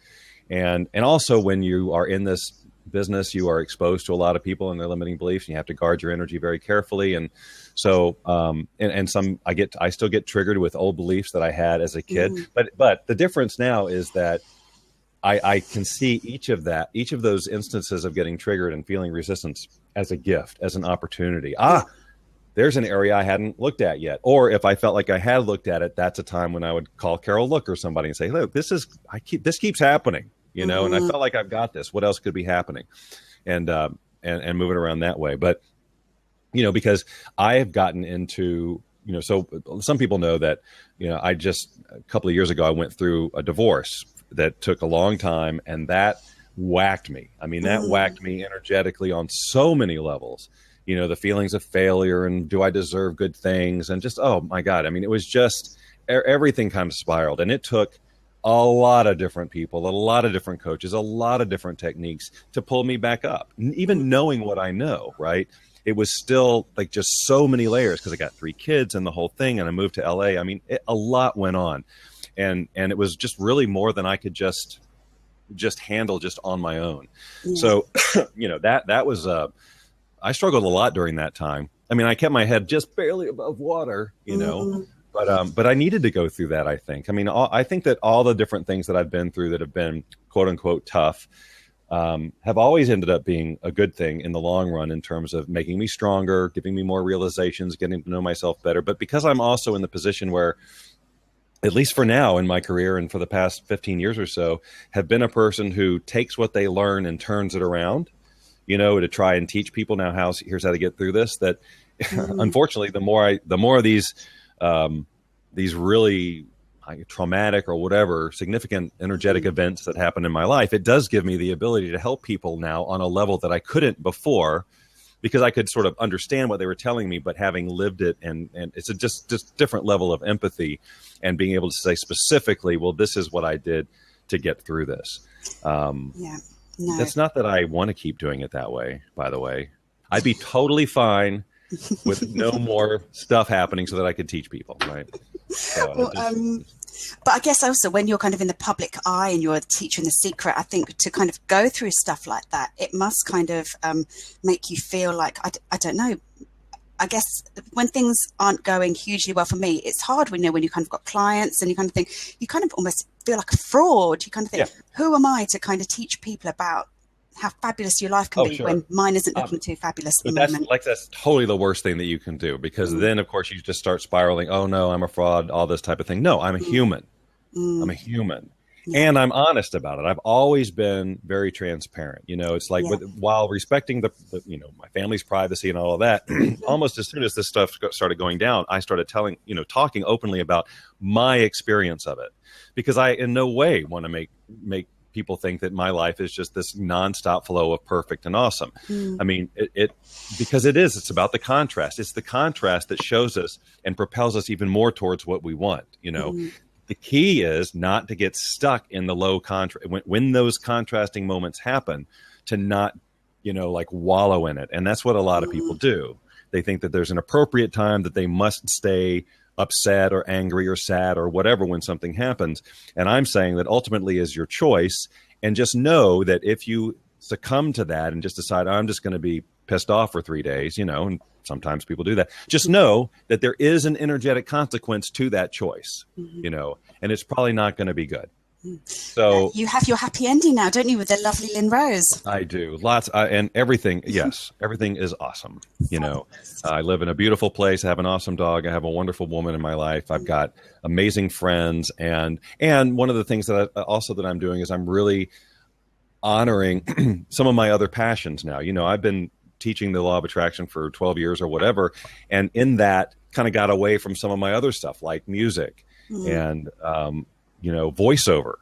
And also when you are in this business, you are exposed to a lot of people and their limiting beliefs and you have to guard your energy very carefully. And so, I still get triggered with old beliefs that I had as a kid, but the difference now is that I can see each of those instances of getting triggered and feeling resistance as a gift, as an opportunity. There's an area I hadn't looked at yet. Or if I felt like I had looked at it, that's a time when I would call Carol Look or somebody and say, look, this keeps happening. And I felt like I've got this. What else could be happening? And move it around that way. But, because I have gotten into, so some people know that, a couple of years ago, I went through a divorce that took a long time and that whacked me. I mean, that whacked me energetically on so many levels, the feelings of failure and do I deserve good things? And just, oh my God. I mean, it was just everything kind of spiraled and it took a lot of different people, a lot of different coaches, a lot of different techniques to pull me back up. Even knowing what I know, right? It was still like just so many layers because I got 3 kids and the whole thing and I moved to LA. I mean, a lot went on. and it was just really more than I could just handle just on my own. Yeah. So, that was, I struggled a lot during that time. I mean, I kept my head just barely above water, but I needed to go through that, I think. I mean, I think that all the different things that I've been through that have been quote unquote tough, have always ended up being a good thing in the long run in terms of making me stronger, giving me more realizations, getting to know myself better. But because I'm also in the position where, at least for now in my career and for the past 15 years or so, have been a person who takes what they learn and turns it around, to try and teach people now here's how to get through this. That unfortunately, the more of these really traumatic or whatever significant energetic events that happen in my life, it does give me the ability to help people now on a level that I couldn't before, because I could sort of understand what they were telling me, but having lived it, and it's a just different level of empathy and being able to say specifically, well, this is what I did to get through this. No. That's not that I want to keep doing it that way, by the way. I'd be totally fine with no more stuff happening so that I could teach people, right? So but I guess also when you're kind of in the public eye and you're teaching the secret, I think to kind of go through stuff like that, it must kind of make you feel like, I don't know, I guess when things aren't going hugely well for me, it's hard when you kind of got clients and you kind of think, you kind of almost feel like a fraud. You kind of think, who am I to kind of teach people about how fabulous your life can be when mine isn't looking too fabulous at the moment. That's totally the worst thing that you can do, because then of course you just start spiraling. Oh no, I'm a fraud, all this type of thing. No, I'm a human. I'm a human. And I'm honest about it. I've always been very transparent. It's like while respecting the my family's privacy and all of that, almost as soon as this stuff started going down, I started talking openly about my experience of it, because I in no way want to make people think that my life is just this nonstop flow of perfect and awesome. I mean, because it's about the contrast. It's the contrast that shows us and propels us even more towards what we want. The key is not to get stuck in the low contrast when those contrasting moments happen, to not, wallow in it. And that's what a lot of people do. They think that there's an appropriate time that they must stay upset or angry or sad or whatever when something happens. And I'm saying that ultimately is your choice. And just know that if you succumb to that and just decide, I'm just going to be pissed off for 3 days, and sometimes people do that, just know that there is an energetic consequence to that choice, and it's probably not going to be good. So you have your happy ending now, don't you, with the lovely Lynn Rose? I do. Lots and everything. Yes, everything is awesome. I live in a beautiful place. I have an awesome dog. I have a wonderful woman in my life. I've got amazing friends, and one of the things that I'm doing is I'm really honoring some of my other passions now. I've been teaching the law of attraction for 12 years or whatever, and in that kind of got away from some of my other stuff like music and voiceover,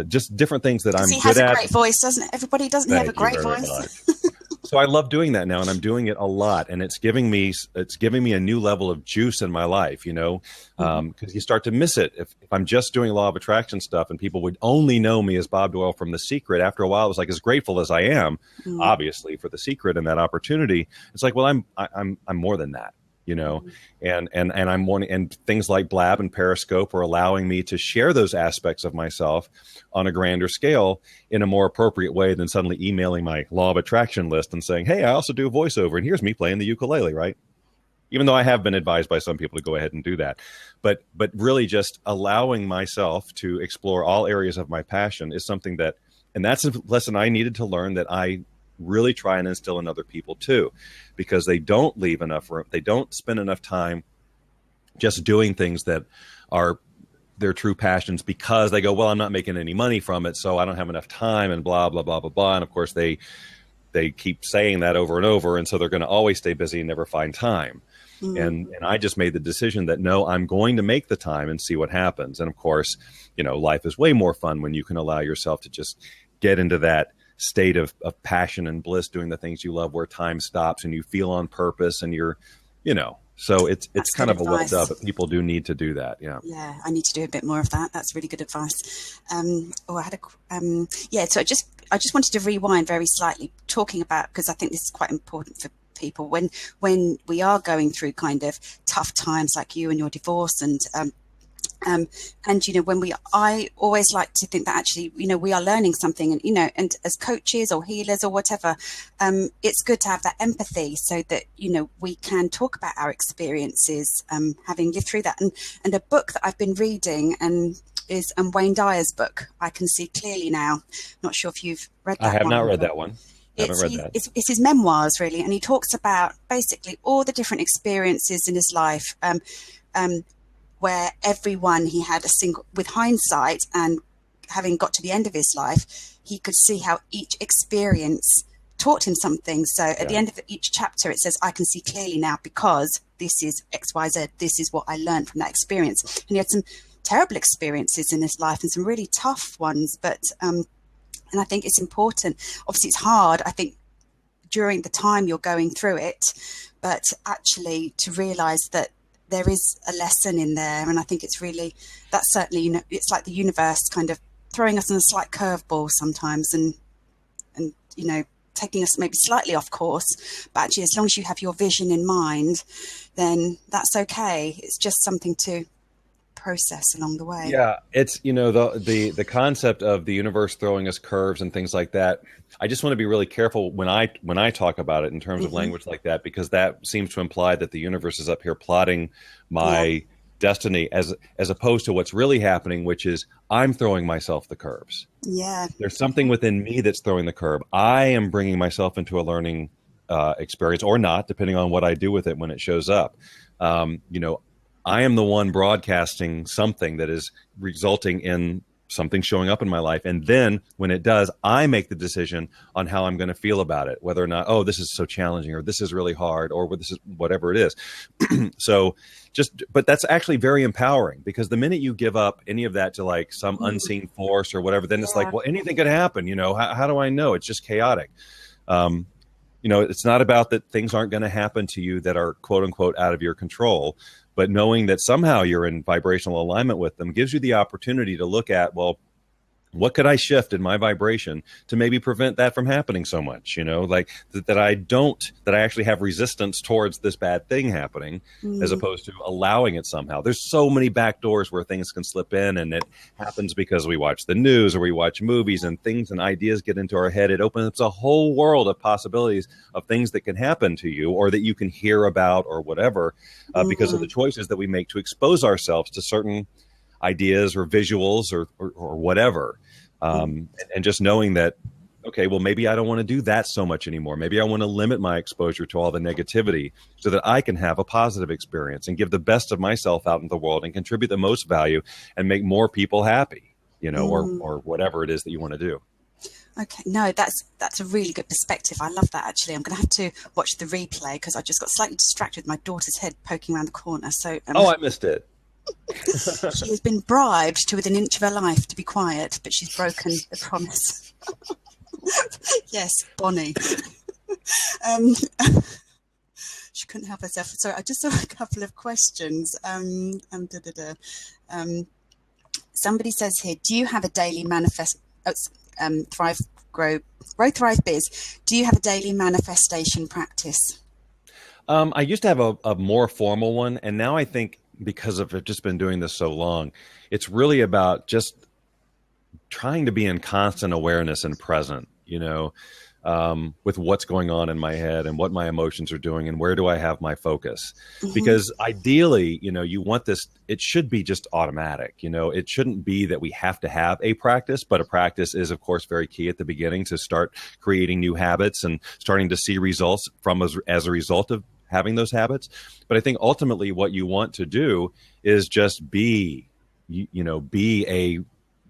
just different things that I'm good at. He has a great voice, doesn't it? Everybody doesn't have a great voice. So I love doing that now, and I'm doing it a lot, and it's giving me a new level of juice in my life, because you start to miss it. If I'm just doing law of attraction stuff and people would only know me as Bob Doyle from The Secret, after a while, it was like, as grateful as I am, obviously, for The Secret and that opportunity, it's like, well, I'm more than that. And I'm wanting, and things like Blab and Periscope are allowing me to share those aspects of myself on a grander scale in a more appropriate way than suddenly emailing my law of attraction list and saying, hey, I also do voiceover and here's me playing the ukulele, right? Even though I have been advised by some people to go ahead and do that. But really just allowing myself to explore all areas of my passion is something and that's a lesson I needed to learn, that I really try and instill in other people too, because they don't leave enough room. They don't spend enough time just doing things that are their true passions, because they go, well, I'm not making any money from it, so I don't have enough time, and blah, blah, blah, blah, blah. And of course they keep saying that over and over. And so they're going to always stay busy and never find time. And I just made the decision that, no, I'm going to make the time and see what happens. And of course, life is way more fun when you can allow yourself to just get into that state of passion and bliss, doing the things you love, where time stops and you feel on purpose, and you're, so it's kind of a well done, but people do need to do that. Yeah, I need to do a bit more of that. That's really good advice. So I just wanted to rewind very slightly, talking about, because I think this is quite important for people when we are going through kind of tough times, like you and your divorce, and And, I always like to think that actually, we are learning something, and, and as coaches or healers or whatever, it's good to have that empathy so that, we can talk about our experiences, having lived through that. And a book that I've been reading is Wayne Dyer's book, I Can See Clearly Now. Not sure if you've read that one. I have not read that one. It's his memoirs, really. And he talks about basically all the different experiences in his life, where everyone he had with hindsight, and having got to the end of his life, he could see how each experience taught him something. So at the end of each chapter, it says, I can see clearly now because this is X, Y, Z. This is what I learned from that experience. And he had some terrible experiences in his life and some really tough ones. But, and I think it's important. Obviously, it's hard, I think, during the time you're going through it, but actually to realize that there is a lesson in there. And I think it's really, that's certainly, it's like the universe kind of throwing us on a slight curveball sometimes and taking us maybe slightly off course. But actually, as long as you have your vision in mind, then that's okay. It's just something to process along the way. Yeah, it's the concept of the universe throwing us curves and things like that. I just want to be really careful when I talk about it in terms of language like that, because that seems to imply that the universe is up here plotting my destiny as opposed to what's really happening, which is I'm throwing myself the curves. Yeah, there's something within me that's throwing the curve. I am bringing myself into a learning experience, or not, depending on what I do with it when it shows up. I am the one broadcasting something that is resulting in something showing up in my life. And then when it does, I make the decision on how I'm going to feel about it, whether or not, oh, this is so challenging, or this is really hard, or this is whatever it is. But that's actually very empowering, because the minute you give up any of that to like some unseen force or whatever, then it's like, well, anything could happen. How do I know? It's just chaotic. It's not about that things aren't going to happen to you that are quote unquote out of your control. But knowing that somehow you're in vibrational alignment with them gives you the opportunity to look at, well, what could I shift in my vibration to maybe prevent that from happening so much, like that I actually have resistance towards this bad thing happening, as opposed to allowing it somehow. There's so many back doors where things can slip in, and it happens because we watch the news or we watch movies, and things and ideas get into our head. It opens up a whole world of possibilities of things that can happen to you, or that you can hear about, or whatever, because of the choices that we make to expose ourselves to certain ideas or visuals or whatever. And just knowing that, okay, well, maybe I don't want to do that so much anymore. Maybe I want to limit my exposure to all the negativity so that I can have a positive experience and give the best of myself out in the world and contribute the most value and make more people happy, or whatever it is that you want to do. Okay, no, that's a really good perspective. I love that, actually. I'm going to have to watch the replay because I just got slightly distracted with my daughter's head poking around the corner. So I missed it. She has been bribed to within an inch of her life to be quiet, but she's broken the promise. Yes, Bonnie. She couldn't help herself. Sorry, I just saw a couple of questions. Somebody says here, do you have a daily manifest? Thrive, Grow, Thrive Biz. Do you have a daily manifestation practice? I used to have a more formal one, and now I think, because I've just been doing this so long, it's really about just trying to be in constant awareness and present, with what's going on in my head and what my emotions are doing and where do I have my focus. Because ideally, you want this, it should be just automatic. It shouldn't be that we have to have a practice, but a practice is, of course, very key at the beginning to start creating new habits and starting to see results from as a result of having those habits. But I think ultimately what you want to do is just be a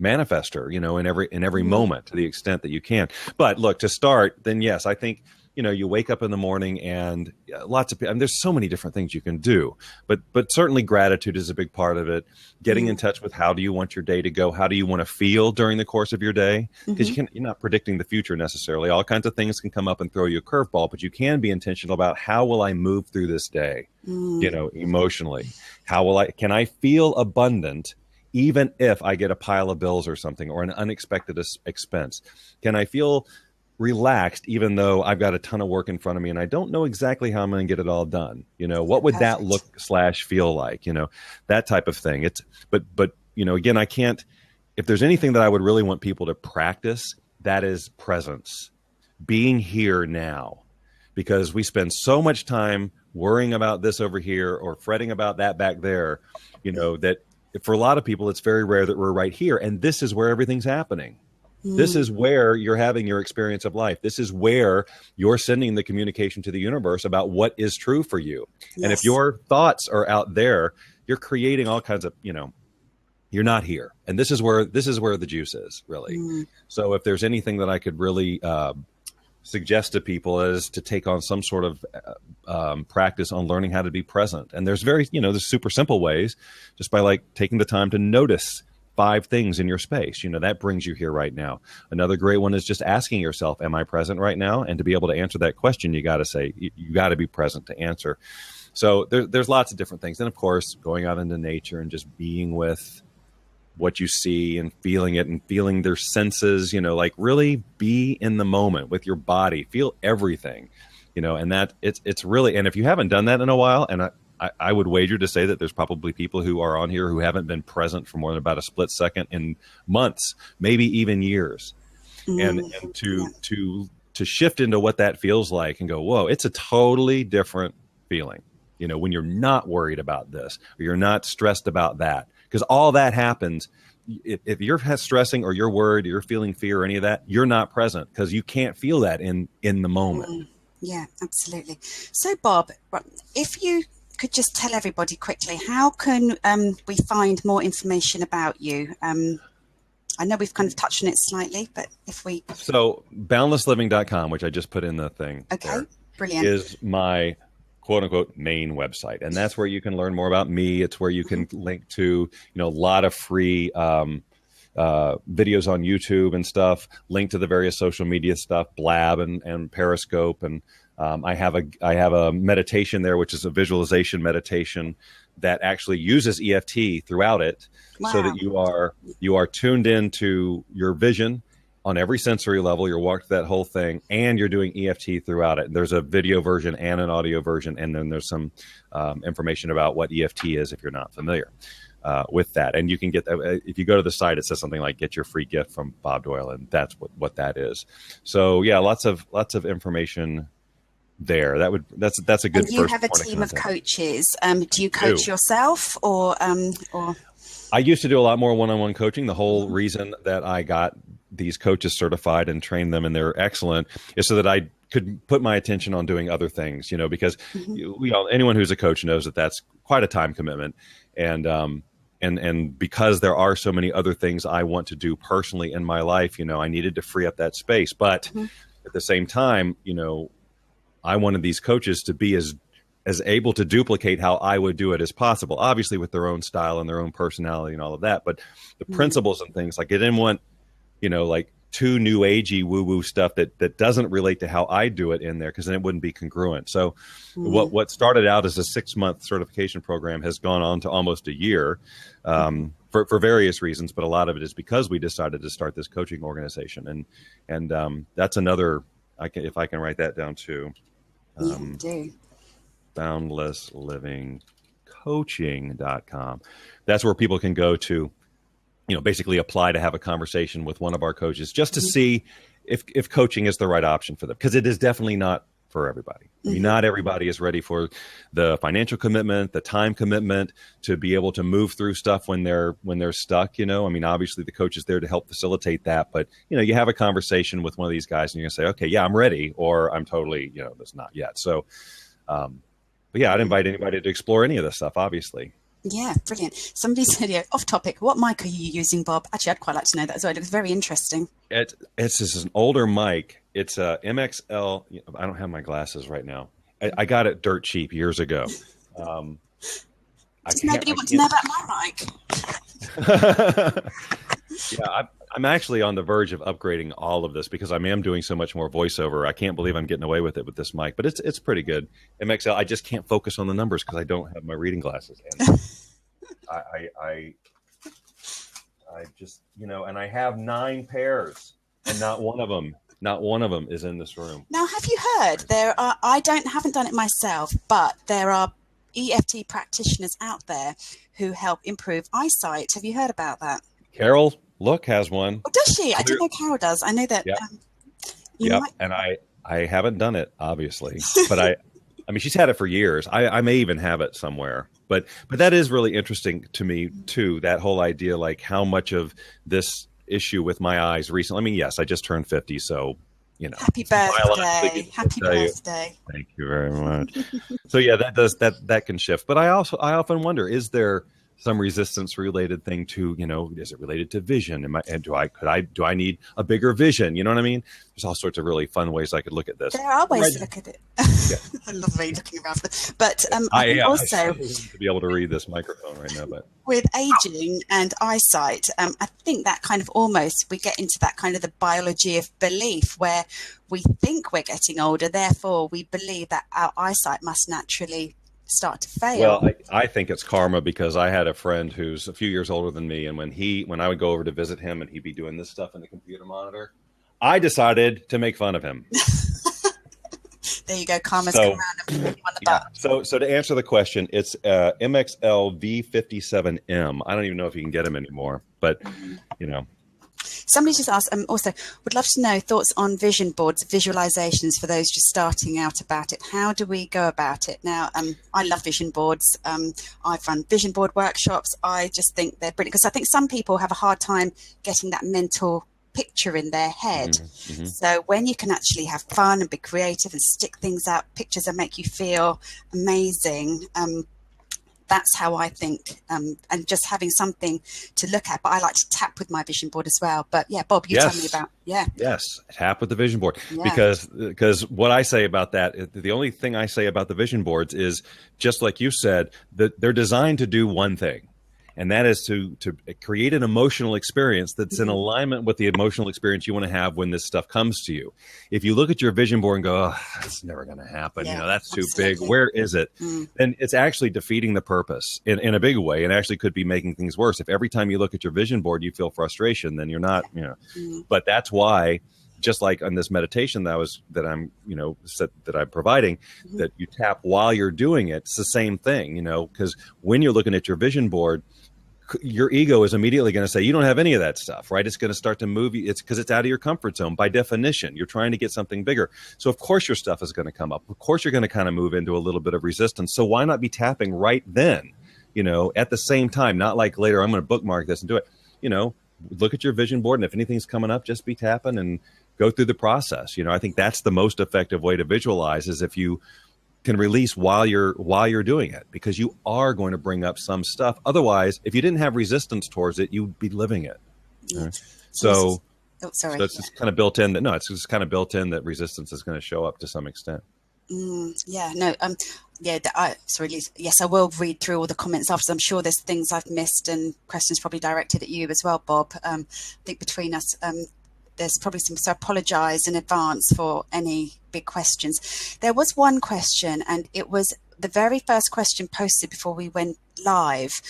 manifester, in every moment to the extent that you can. But look, to start, then yes, I think, you wake up in the morning and lots of people, there's so many different things you can do, but certainly gratitude is a big part of it. Getting in touch with how do you want your day to go? How do you want to feel during the course of your day? Because you're not predicting the future necessarily. All kinds of things can come up and throw you a curveball, but you can be intentional about how will I move through this day, emotionally? Can I feel abundant even if I get a pile of bills or something, or an unexpected expense? Can I feel relaxed, even though I've got a ton of work in front of me and I don't know exactly how I'm going to get it all done. What would that look / feel like, that type of thing. But again, I can't, if there's anything that I would really want people to practice, that is presence, being here now, because we spend so much time worrying about this over here or fretting about that back there, that for a lot of people, it's very rare that we're right here. And this is where everything's happening. This is where you're having your experience of life. This is where you're sending the communication to the universe about what is true for you. Yes. And if your thoughts are out there, you're creating all kinds of, you're not here. And this is where the juice is, really. So if there's anything that I could really suggest to people is to take on some sort of practice on learning how to be present. And there's there's super simple ways, just by like taking the time to notice 5 things in your space, that brings you here right now. Another great one is just asking yourself, am I present right now? And to be able to answer that question, you got to say, you got to be present to answer. So there's lots of different things. And of course, going out into nature and just being with what you see and feeling it and feeling their senses, like really be in the moment with your body, feel everything, and that it's really, and if you haven't done that in a while, and I would wager to say that there's probably people who are on here who haven't been present for more than about a split second in months, maybe even years. And to shift into what that feels like and go, whoa, it's a totally different feeling, when you're not worried about this or you're not stressed about that, because all that happens. If you're stressing or you're worried or you're feeling fear or any of that, you're not present because you can't feel that in the moment. Yeah, absolutely. So Bob, if you could just tell everybody quickly, how can we find more information about you? I know we've kind of touched on it slightly, but if we... So boundlessliving.com, which I just put in the thing. Okay, there, brilliant. Is my quote unquote main website. And that's where you can learn more about me. It's where you can link to, a lot of free videos on YouTube and stuff, link to the various social media stuff, Blab and Periscope. And I have a meditation there, which is a visualization meditation that actually uses EFT throughout it. Wow. So that you are tuned into your vision on every sensory level. You're walked that whole thing, and you're doing EFT throughout it. There's a video version and an audio version, and then there's some information about what EFT is if you're not familiar with that. And you can get that if you go to the site. It says something like "Get your free gift from Bob Doyle," and that's what that is. So yeah, lots of information there. That's a good. And you have a team of coaches. Do you coach yourself or? I used to do a lot more one-on-one coaching. The whole reason that I got these coaches certified and trained them, and they're excellent, is so that I could put my attention on doing other things, because anyone who's a coach knows that that's quite a time commitment. And because there are so many other things I want to do personally in my life, I needed to free up that space. But at the same time, I wanted these coaches to be as able to duplicate how I would do it as possible, obviously with their own style and their own personality and all of that. But the principles and things, like I didn't want, like too new agey woo-woo stuff that doesn't relate to how I do it in there, because then it wouldn't be congruent. So what started out as a 6-month certification program has gone on to almost a year for various reasons. But a lot of it is because we decided to start this coaching organization. And that's another, if I can write that down too. Do. boundlesslivingcoaching.com. That's where people can go to, basically apply to have a conversation with one of our coaches, just to see if coaching is the right option for them, because it is definitely not for everybody. I mean, not everybody is ready for the financial commitment, the time commitment to be able to move through stuff when they're stuck. I mean, obviously the coach is there to help facilitate that, but you have a conversation with one of these guys and you're gonna say, okay, yeah, I'm ready, or I'm totally, that's not yet. So, but yeah, I'd invite anybody to explore any of this stuff, obviously. Yeah, brilliant. Somebody said, off topic, what mic are you using, Bob? Actually, I'd quite like to know that as well. It looks very interesting. It's just an older mic. It's a MXL. I don't have my glasses right now. I got it dirt cheap years ago. Does nobody want to know about my mic? Yeah, I'm actually on the verge of upgrading all of this because I am doing so much more voiceover. I can't believe I'm getting away with it with this mic, but it's pretty good. MXL, I just can't focus on the numbers because I don't have my reading glasses. And I just, and I have 9 pairs and not one of them Not one of them is in this room. Now, have you heard I haven't done it myself, but there are EFT practitioners out there who help improve eyesight. Have you heard about that? Carol, look, has one. Oh, does she? I didn't know Carol does. I know that. Yep. And I haven't done it, obviously, but I mean, she's had it for years. I may even have it somewhere, but that is really interesting to me too. That whole idea, like how much of this issue with my eyes recently. I mean, yes, I just turned 50, so Happy birthday! Happy birthday! Thank you very much. So yeah, that can shift. But I often wonder: is there some resistance related thing to, is it related to vision? Do I need a bigger vision? You know what I mean? There's all sorts of really fun ways I could look at this. There are ways to look at it. Yeah. I love the way you're looking around. But I also to be able to read this microphone right now. But with aging and eyesight, I think that kind of we get into that kind of the biology of belief where we think we're getting older, therefore we believe that our eyesight must naturally start to fail. Well, I think it's karma, because I had a friend who's a few years older than me, and when I would go over to visit him and he'd be doing this stuff in the computer monitor, I decided to make fun of him. There you go. Karma's come around and put you on the butt. So to answer the question, it's MXL V57M. I don't even know if you can get them anymore, but Somebody just asked, also, would love to know thoughts on vision boards, visualizations for those just starting out about it. How do we go about it? Now, I love vision boards. I've run vision board workshops. I just think they're brilliant, because I think some people have a hard time getting that mental picture in their head. Mm-hmm. So when you can actually have fun and be creative and stick things out, pictures that make you feel amazing, that's how I think, and just having something to look at. But I like to tap with my vision board as well. But yeah, Bob, tell me about, Yes, tap with the vision board. Yeah. Because what I say about that, the only thing I say about the vision boards is, just like you said, that they're designed to do one thing. And that is to create an emotional experience that's in alignment with the emotional experience you want to have when this stuff comes to you. If you look at your vision board and go, that's never going to happen, that's too big, where is it? Then it's actually defeating the purpose in a big way, and actually could be making things worse. If every time you look at your vision board you feel frustration, then you're not, But that's why, just like on this meditation that I'm providing, that you tap while you're doing it, it's the same thing, because when you're looking at your vision board, your ego is immediately going to say, you don't have any of that stuff, right? It's going to start to move you. It's because it's out of your comfort zone. By definition, you're trying to get something bigger. So of course your stuff is going to come up. Of course you're going to kind of move into a little bit of resistance. So why not be tapping right then, at the same time, not like later, I'm going to bookmark this and do it. Look at your vision board, and if anything's coming up, just be tapping and go through the process. I think that's the most effective way to visualize, is if you can release while you're doing it, because you are going to bring up some stuff. Otherwise, if you didn't have resistance towards it, you'd be living it. Right? So it's just kind of built in that resistance is going to show up to some extent. Yes, I will read through all the comments after. I'm sure there's things I've missed and questions probably directed at you as well, Bob. I think between us, there's probably some, so I apologize in advance for any big questions. There was one question, and it was the very first question posted before we went live.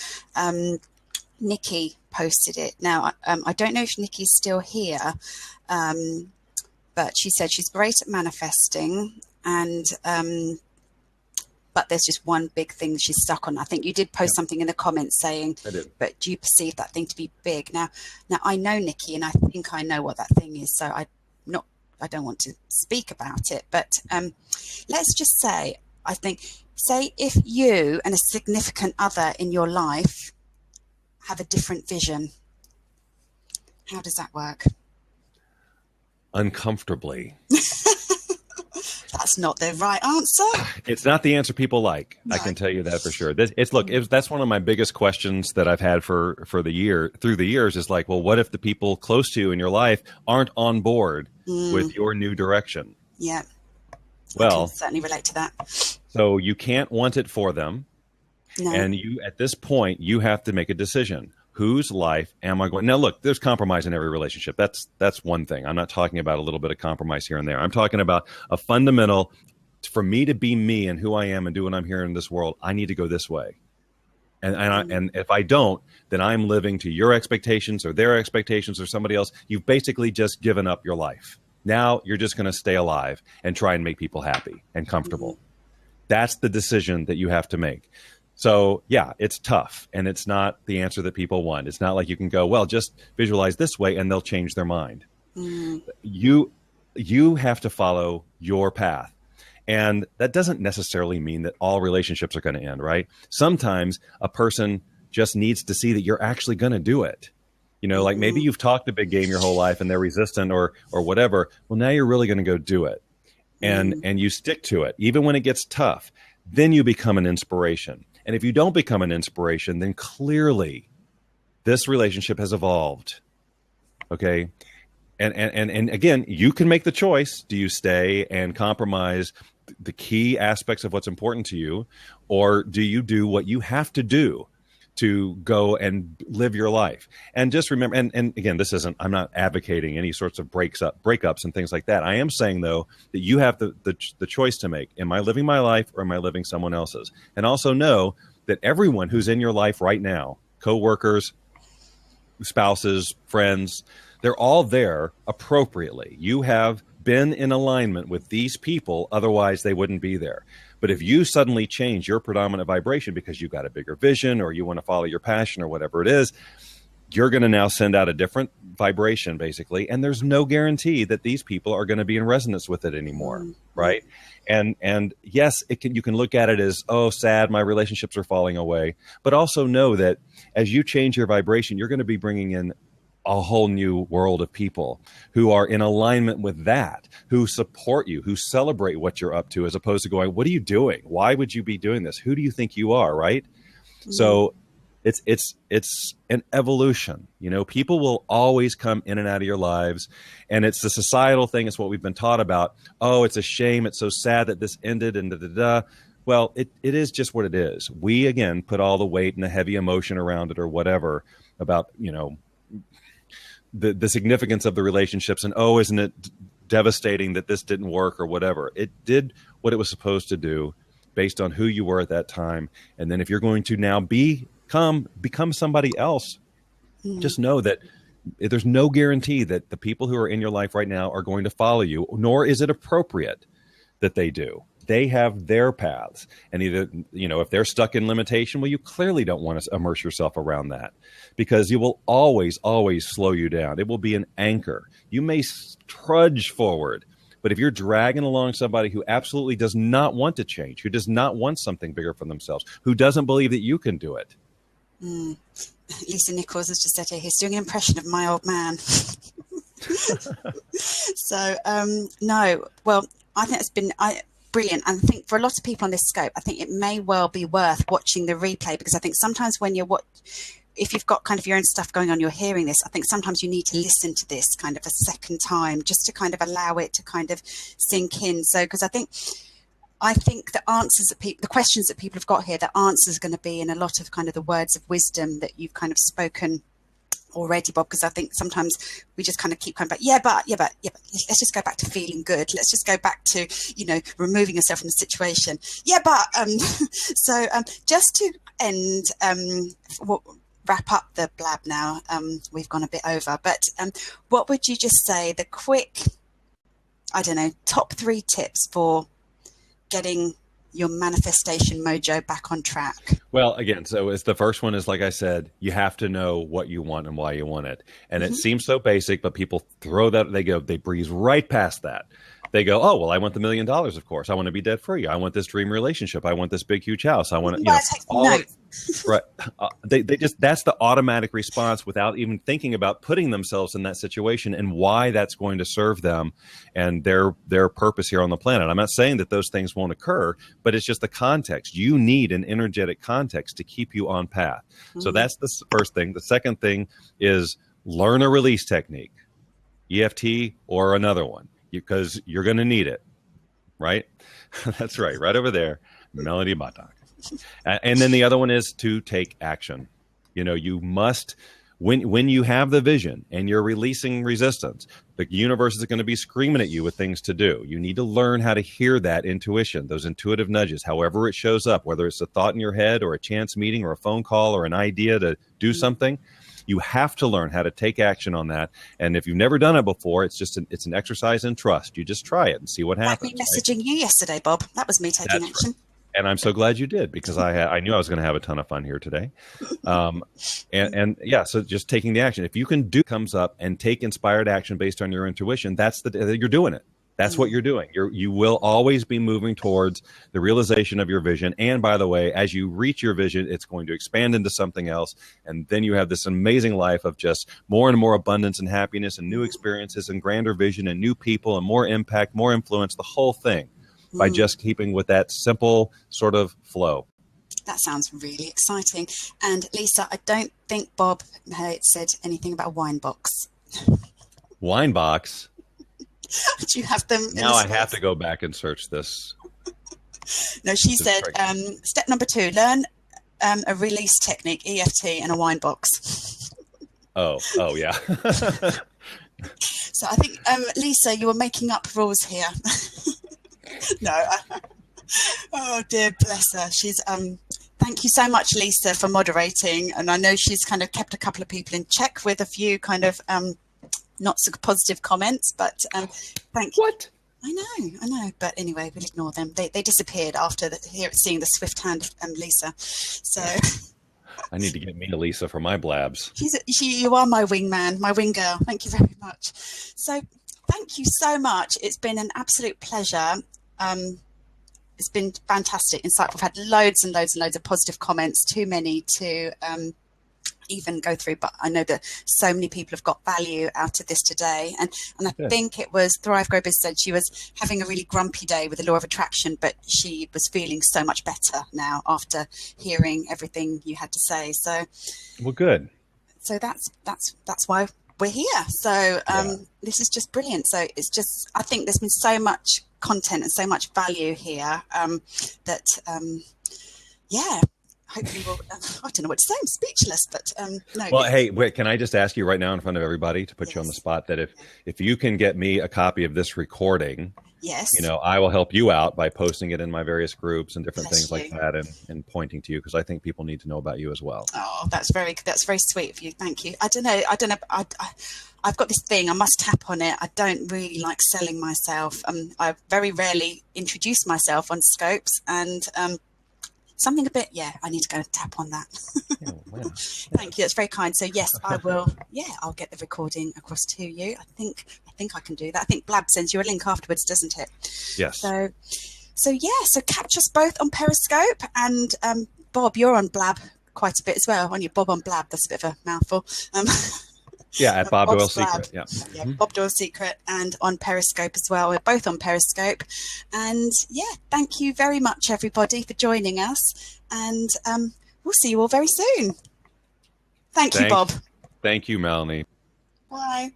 Nikki posted it. Now, I don't know if Nikki's still here, but she said she's great at manifesting, and but there's just one big thing she's stuck on. I think you did post something in the comments saying, but do you perceive that thing to be big? Now I know Nikki, and I think I know what that thing is. So I don't want to speak about it, but let's just say, say if you and a significant other in your life have a different vision, how does that work? Uncomfortably. That's not the right answer. It's not the answer people like. No. I can tell you that for sure. That's one of my biggest questions that I've had through the years is like, well, what if the people close to you in your life aren't on board with your new direction? Yeah. Well, I can certainly relate to that. So you can't want it for them. No. And at this point, you have to make a decision. Whose life am I going? Now, look, there's compromise in every relationship. That's one thing. I'm not talking about a little bit of compromise here and there. I'm talking about a fundamental, for me to be me and who I am and do what I'm here in this world, I need to go this way. And if I don't, then I'm living to your expectations or their expectations or somebody else. You've basically just given up your life. Now you're just going to stay alive and try and make people happy and comfortable. That's the decision that you have to make. So yeah, it's tough, and it's not the answer that people want. It's not like you can go, well, just visualize this way and they'll change their mind. You have to follow your path. And that doesn't necessarily mean that all relationships are going to end, right? Sometimes a person just needs to see that you're actually going to do it. You know, like maybe you've talked a big game your whole life and they're resistant or whatever. Well, now you're really going to go do it. And you stick to it, even when it gets tough. Then you become an inspiration. And if you don't become an inspiration, then clearly this relationship has evolved. Okay. And again, you can make the choice. Do you stay and compromise the key aspects of what's important to you? Or do you do what you have to do to go and live your life? And just remember, and again, I'm not advocating any sorts of breakups and things like that. I am saying, though, that you have the choice to make. Am I living my life or am I living someone else's? And also know that everyone who's in your life right now, coworkers, spouses, friends, they're all there appropriately. You have been in alignment with these people, otherwise they wouldn't be there. But if you suddenly change your predominant vibration because you've got a bigger vision or you want to follow your passion or whatever it is, you're going to now send out a different vibration, basically. And there's no guarantee that these people are going to be in resonance with it anymore, right? And yes, you can look at it as, oh, sad, my relationships are falling away. But also know that as you change your vibration, you're going to be bringing in a whole new world of people who are in alignment with that, who support you, who celebrate what you're up to, as opposed to going, what are you doing? Why would you be doing this? Who do you think you are? Right. So it's an evolution. You know, people will always come in and out of your lives, and it's the societal thing. It's what we've been taught about. Oh, it's a shame. It's so sad that this ended and da-da-da. Well, it is just what it is. We, again, put all the weight and the heavy emotion around it or whatever about, you know, the significance of the relationships and, oh, isn't it devastating that this didn't work or whatever. It did what it was supposed to do based on who you were at that time. And then if you're going to now become somebody else, just know that there's no guarantee that the people who are in your life right now are going to follow you, nor is it appropriate that they do. They have their paths, and either, you know, if they're stuck in limitation, well, you clearly don't want to immerse yourself around that, because you will always slow you down. It will be an anchor. You may trudge forward, but if you're dragging along somebody who absolutely does not want to change, who does not want something bigger for themselves, who doesn't believe that you can do it. Lisa Nichols has just said here, he's doing an impression of my old man. So, no, well, I think it's been brilliant. And I think for a lot of people on this scope, I think it may well be worth watching the replay, because I think sometimes when if you've got kind of your own stuff going on, you're hearing this, I think sometimes you need to listen to this kind of a second time just to kind of allow it to kind of sink in. So, because I think the answers that the questions that people have got here, the answers are going to be in a lot of kind of the words of wisdom that you've kind of spoken already, Bob, because I think sometimes we just kind of keep coming back, yeah, but let's just go back to feeling good. Let's just go back to, you know, removing yourself from the situation. Yeah, but so just to end, wrap up the blab now. We've gone a bit over, but what would you just say the quick, I don't know, top 3 tips for getting your manifestation mojo back on track? Well, again, so it's the first one is, like I said, you have to know what you want and why you want it. And it seems so basic, but people throw that, they breeze right past that. They go, oh, well, I want the $1 million, of course. I want to be debt free. I want this dream relationship. I want this big, huge house. I want to, right. They just, that's the automatic response without even thinking about putting themselves in that situation and why that's going to serve them and their purpose here on the planet. I'm not saying that those things won't occur, but it's just the context. You need an energetic context to keep you on path. So that's the first thing. The second thing is learn a release technique, EFT or another one, because you're going to need it, right? That's right over there, Melanie Bundock. And then the other one is to take action. You know, you must, when you have the vision and you're releasing resistance, the universe is going to be screaming at you with things to do. You need to learn how to hear that intuition, those intuitive nudges, however it shows up, whether it's a thought in your head or a chance meeting or a phone call or an idea to do something. You have to learn how to take action on that. And if you've never done it before, it's an exercise in trust. You just try it and see what happens. Like me messaging you yesterday, Bob. That was me taking action. Right. And I'm so glad you did, because I knew I was going to have a ton of fun here today. And yeah, so just taking the action. If you can do comes up and take inspired action based on your intuition, you're doing it. That's what you're doing. You will always be moving towards the realization of your vision. And by the way, as you reach your vision, it's going to expand into something else. And then you have this amazing life of just more and more abundance and happiness and new experiences and grander vision and new people and more impact, more influence, the whole thing, by just keeping with that simple sort of flow. That sounds really exciting. And Lisa, I don't think Bob said anything about a wine box. Wine box? Do you have them? Now I have to go back and search this. No, she said, step number 2, learn a release technique, EFT, and a wine box. Oh, yeah. So I think, Lisa, you were making up rules here. No. Oh, dear, bless her. She's thank you so much, Lisa, for moderating. And I know she's kind of kept a couple of people in check with a few kind of not so positive comments, but thank you. What? I know. But anyway, we'll ignore them. They disappeared after seeing the swift hand of Lisa. So I need to get me a Lisa for my blabs. You are my wingman, my wing girl. Thank you very much. So thank you so much. It's been an absolute pleasure. It's been fantastic, insightful. We've had loads and loads and loads of positive comments, too many to even go through, but I know that so many people have got value out of this today. And I think it was Thrive Grow Biz said she was having a really grumpy day with the law of attraction, but she was feeling so much better now after hearing everything you had to say. So, well, good. So that's why we're here. So this is just brilliant. So it's just, I think there's been so much content and so much value here that hopefully we'll, I don't know what to say, I'm speechless, but no. Well, hey, wait, can I just ask you right now in front of everybody to put you on the spot that if you can get me a copy of this recording, yes, I will help you out by posting it in my various groups and different things like that, and pointing to you, because I think people need to know about you as well. Oh, that's very sweet of you. Thank you. I don't know. I've got this thing, I must tap on it. I don't really like selling myself. I very rarely introduce myself on Scopes, and something a bit, I need to go tap on that. Thank you. That's very kind. So yes, I will. I'll get the recording across to you. I think I can do that. I think Blab sends you a link afterwards, doesn't it? Yes. So catch us both on Periscope, and Bob, you're on Blab quite a bit as well, aren't you? Bob on Blab. That's a bit of a mouthful. At Bob Doyle Secret. Yeah, Bob Doyle Secret, and on Periscope as well. We're both on Periscope. And thank you very much, everybody, for joining us. And we'll see you all very soon. Thank you, Bob. Thank you, Melanie. Bye.